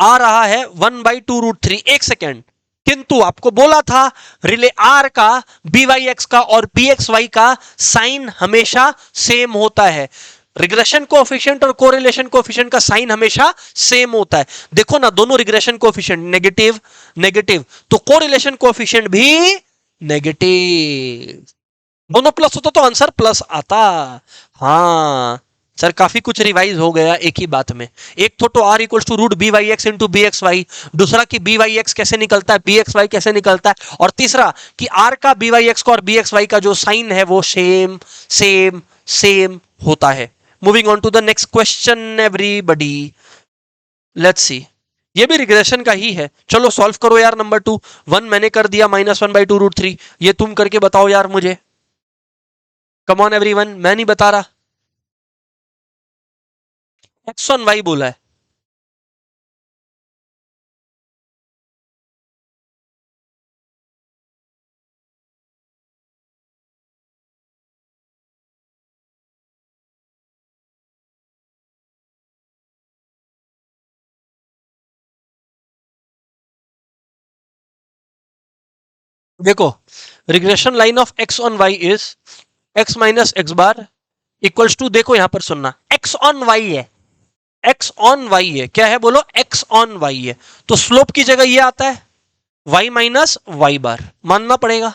Speaker 1: आ रहा है 1/2√3। एक सेकेंड, किंतु आपको बोला था रिले आर का, बी वाई एक्स का और बी एक्स वाई का साइन हमेशा सेम होता है। रिग्रेशन कोएफिशिएंट और कोरिलेशन कोएफिशिएंट का साइन हमेशा सेम होता है। देखो ना, दोनों रिग्रेशन कोएफिशिएंट नेगेटिव नेगेटिव, तो कोरिलेशन कोएफिशिएंट भी नेगेटिव। दोनों प्लस होता तो आंसर प्लस आता। हाँ सर, काफी कुछ रिवाइज हो गया एक ही बात में। एक तो r equals to root b y x into b x y, दूसरा कि बी वाई एक्स कैसे निकलता है, बी एक्स वाई कैसे निकलता है, और तीसरा कि आर का बी वाई एक्स का और बी एक्स वाई का जो साइन है वो सेम सेम सेम होता है। Moving on to the next question everybody, let's see. ये भी रिग्रेशन का ही है, चलो सॉल्व करो यार। नंबर 2, 1 मैंने कर दिया -1/2√3, ये तुम करके बताओ यार मुझे। कम ऑन एवरीवन, मैं नहीं बता रहा। एक्स ऑन वाई बोला है। देखो, regression line of x on y is x minus x bar equals to, देखो यहां पर सुनना, एक्स ऑन वाई है, एक्स ऑन वाई है, क्या है बोलो? एक्स ऑन वाई है, तो स्लोप की जगह ये आता है वाई माइनस वाई बार, मानना पड़ेगा।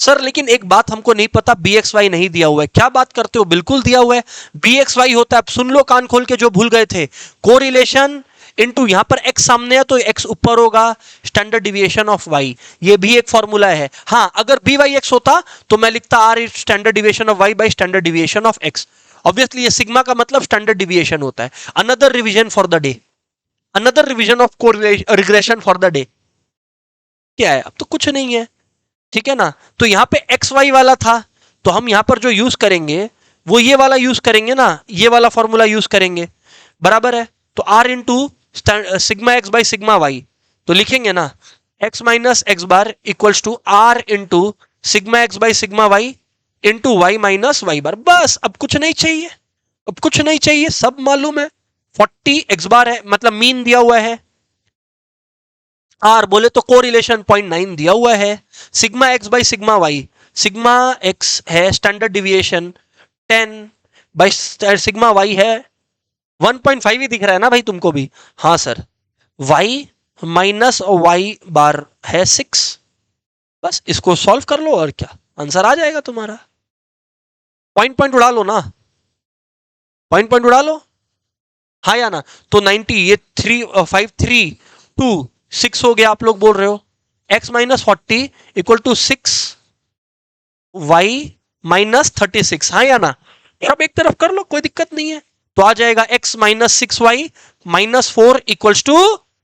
Speaker 1: सर लेकिन एक बात हमको नहीं पता, बी एक्स वाई नहीं दिया हुआ है। क्या बात करते हो, बिल्कुल दिया हुआ है, बी एक्स वाई होता है। अब सुन लो कान खोल के जो भूल गए थे, कोरिलेशन इनटू, यहां पर x सामने है तो x ऊपर होगा, स्टैंडर्ड डिविएशन ऑफ y, ये भी एक फॉर्मूला है। हां, अगर बी वाई एक्स होता तो मैं लिखता r is standard deviation of y by standard deviation of x। Obviously ये सिग्मा का मतलब स्टैंडर्ड डिविएशन होता है। Another revision for the day, another revision of regression for the day. क्या है, अब तो कुछ नहीं है, ठीक है ना। तो यहां पे एक्स वाई वाला था, तो हम यहां पर जो यूज करेंगे वो ये वाला यूज करेंगे ना, ये वाला फॉर्मूला यूज करेंगे, बराबर है। तो r into sigma x by sigma y, तो लिखेंगे ना x minus x bar equals to r into sigma x by sigma y into y minus y bar. बस, अब कुछ नहीं चाहिए, अब कुछ नहीं चाहिए, सब मालूम है। 40 एक्स बार है, मतलब मीन दिया हुआ है। आर बोले तो कोरिलेशन 0.9 दिया हुआ है। Sigma x by sigma y, sigma x है standard deviation 10 by sigma y है 1.5 ही दिख रहा है ना भाई तुमको भी? हाँ सर, वाई माइनस वाई बार है 6। बस इसको सॉल्व कर लो और क्या, आंसर आ जाएगा तुम्हारा। पॉइंट पॉइंट उड़ा लो ना, पॉइंट पॉइंट उड़ा लो, हाँ या ना। तो 90, ये 3 5 3 2 6 हो गया, आप लोग बोल रहे हो। x minus 40 equal to 6 y -36, हाँ या ना? सब एक तरफ कर लो, कोई दिक्कत नहीं है। तो आ जाएगा x -6y -4 इक्वल्स टू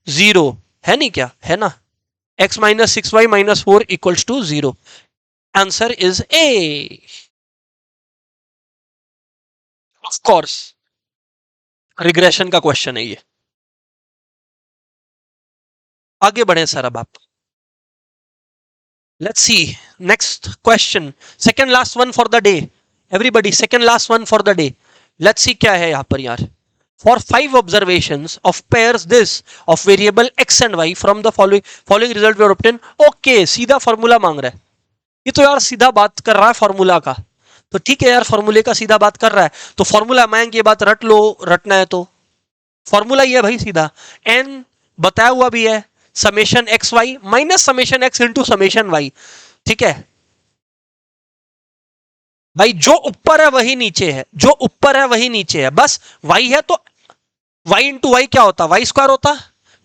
Speaker 1: 0, है नहीं क्या? है ना? x -6y -4 equals to 0। Answer is a. Of course regression का क्वेश्चन है ये। आगे बढ़े सर अब आप। Let's see. Next question. Second last one for the day. Everybody, second last one for the day. Let's see क्या है यहाँ पर यार. For 5 observations of pairs this of variable x and y from the following result we are obtained. Okay, सीधा formula मांग रहा है. ये तो यार सीधा बात कर रहा है फॉर्मूला का. तो ठीक है यार, फॉर्मूले का सीधा बात कर रहा है. तो फॉर्मूला मांग ये बात रट लो, रटना है तो. फॉर्मूला ये है भाई सीधा. n बताया हुआ भी है. Summation x y minus summation x into summation y. ठीक है भाई, जो ऊपर है वही नीचे है, जो ऊपर है वही नीचे है. बस वाई है तो वाई इंटू वाई क्या होता? वाई स्क्वायर होता,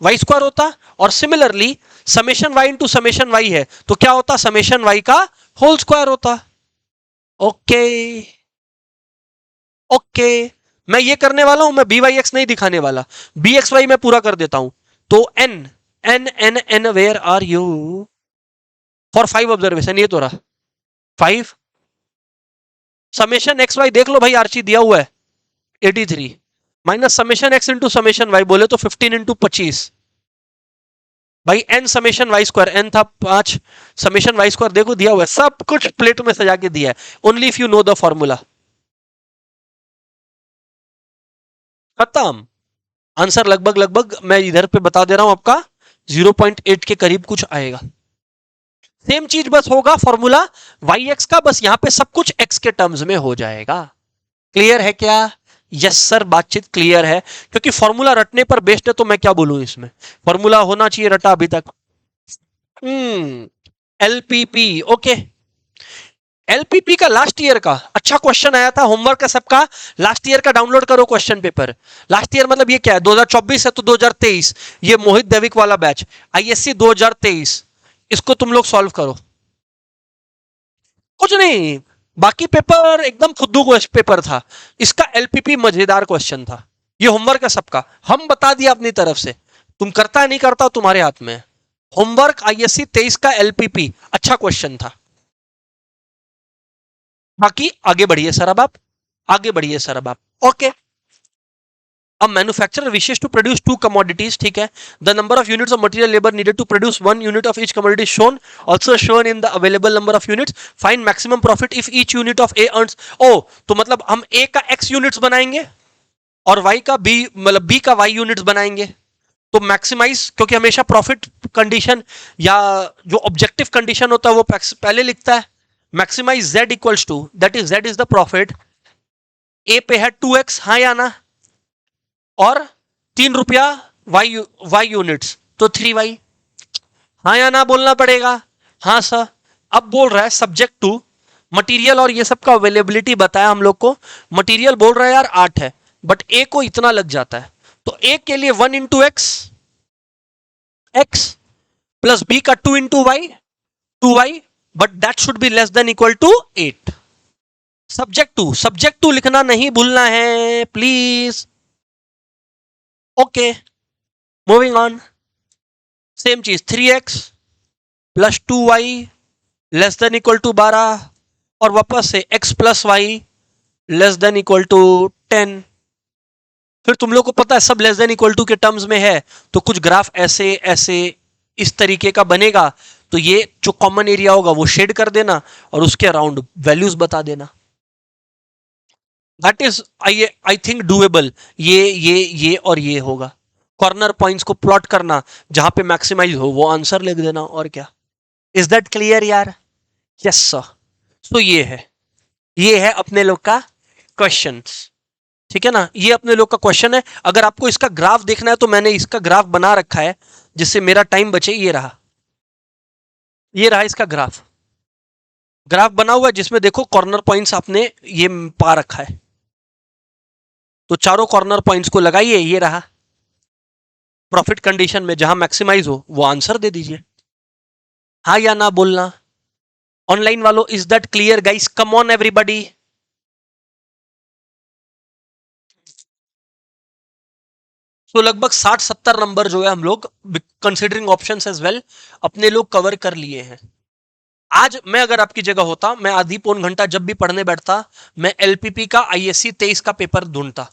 Speaker 1: वाई स्क्वायर होता. और similarly summation y into summation y है तो क्या होता? समेशन वाई का होल स्क्वायर होता. ओके ओके, मैं ये करने वाला हूं, मैं बी वाई एक्स नहीं दिखाने वाला. बी एक्स वाई मैं पूरा कर देता हूं. तो n n n n where are you for 5 observation. ये तो रहा 5. समेशन एक्स वाई देख लो भाई, आर्ची दिया हुआ है 83 minus summation x into summation y बोले तो 15 इंटू 25. भाई n summation y square, n था 5, समेशन वाई स्क्वायर देखो दिया हुआ है, सब कुछ प्लेट में सजा के दिया है. Only if you know the formula. खत्म. आंसर लगभग लगभग मैं इधर पे बता दे रहा हूं आपका 0.8 के करीब कुछ आएगा. सेम चीज बस होगा फॉर्मूला वाई एक्स का, बस यहां पे सब कुछ एक्स के टर्म्स में हो जाएगा. क्लियर है क्या? यस सर, बातचीत क्लियर है. क्योंकि फॉर्मूला रटने पर बेस्ड है तो मैं क्या बोलूं, इसमें फॉर्मूला होना चाहिए रटा अभी तक. एलपीपी. ओके, एलपीपी का लास्ट ईयर का अच्छा क्वेश्चन आया था होमवर्क का सबका. लास्ट ईयर का डाउनलोड करो क्वेश्चन पेपर. लास्ट ईयर मतलब ये क्या है? 2024 है तो 2023. ये मोहित देविक वाला बैच आईएससी 2023, इसको तुम लोग सॉल्व करो. कुछ नहीं, बाकी पेपर एकदम फुद्दू पेपर था. इसका एलपीपी मजेदार क्वेश्चन था. ये होमवर्क है सबका, हम बता दिया अपनी तरफ से. तुम करता नहीं करता तुम्हारे हाथ में. होमवर्क आईएससी 23 का एलपीपी अच्छा क्वेश्चन था. बाकी आगे बढ़िए सर अब आप, आगे बढ़िए सर अब आप. Okay, A manufacturer wishes to produce 2 commodities. ठीक है, the number of units of material labor needed to produce 1 unit of each commodity is shown, also shown in the available number of units. Find maximum profit if each unit of A earns. oh, तो मतलब हम A का X units बनाएंगे और Y का B, मतलब B का Y units बनाएंगे. तो मैक्सिमाइज, क्योंकि हमेशा प्रॉफिट कंडीशन या जो ऑब्जेक्टिव कंडीशन होता है वो पहले लिखता है. Maximize Z equals to, that is Z is the profit. A पे है 2x, हाँ या ना? और 3 रुपया वाई यूनिट्स तो 3y, हाँ या ना बोलना पड़ेगा. हाँ सर. अब बोल रहा है सब्जेक्ट टू मटेरियल और ये सब का अवेलेबिलिटी बताया हम लोग को. मटेरियल बोल रहा है यार 8 है, बट ए को इतना लग जाता है. तो ए के लिए 1 into x, x plus b का 2 into y, 2y, but that should be less than equal to 8. Subject to लिखना नहीं भूलना है please. Okay, moving on. Same चीज 3x plus 2y less than equal to 12 और वापस से x plus y less than equal to 10. फिर तुम लोग को पता है सब लेस देन इक्वल टू के टर्म्स में है, तो कुछ ग्राफ ऐसे ऐसे इस तरीके का बनेगा. तो ये जो कॉमन एरिया होगा वो शेड कर देना और उसके अराउंड वैल्यूज बता देना. That is I think doable. ये और ये होगा. कॉर्नर पॉइंट्स को प्लॉट करना, जहां पे मैक्सिमाइज हो वो आंसर लिख देना. और क्या. इज दैट क्लियर यार? Yes sir. तो ये है अपने लोग का क्वेश्चन. ठीक है ना, ये अपने लोग का क्वेश्चन है. अगर आपको इसका ग्राफ देखना है तो मैंने इसका ग्राफ बना रखा है जिससे मेरा टाइम बचे. ये रहा इसका ग्राफ. ग्राफ बना हुआ है जिसमें देखो कॉर्नर पॉइंट्स आपने ये पा रखा है. तो चारों कॉर्नर पॉइंट्स को लगाइए. ये रहा प्रॉफिट कंडीशन में जहां मैक्सिमाइज हो वो आंसर दे दीजिए. हाँ या ना बोलना. ऑनलाइन वालों, is that clear guys? Come on everybody. तो लगभग 60-70 नंबर जो है हम लोग कंसिडरिंग ऑप्शंस एज वेल अपने लोग कवर कर लिए हैं। आज मैं अगर आपकी जगह होता, मैं आधी पौन घंटा जब भी पढ़ने बैठता, मैं एलपीपी का आईएससी 23 का पेपर ढूंढता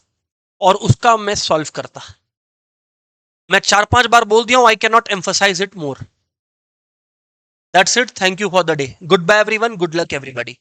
Speaker 1: और उसका मैं सॉल्व करता। मैं 4-5 बार बोल दिया हूं, I can not emphasize it more. That's it, thank you for the day, good bye everyone, good luck everybody.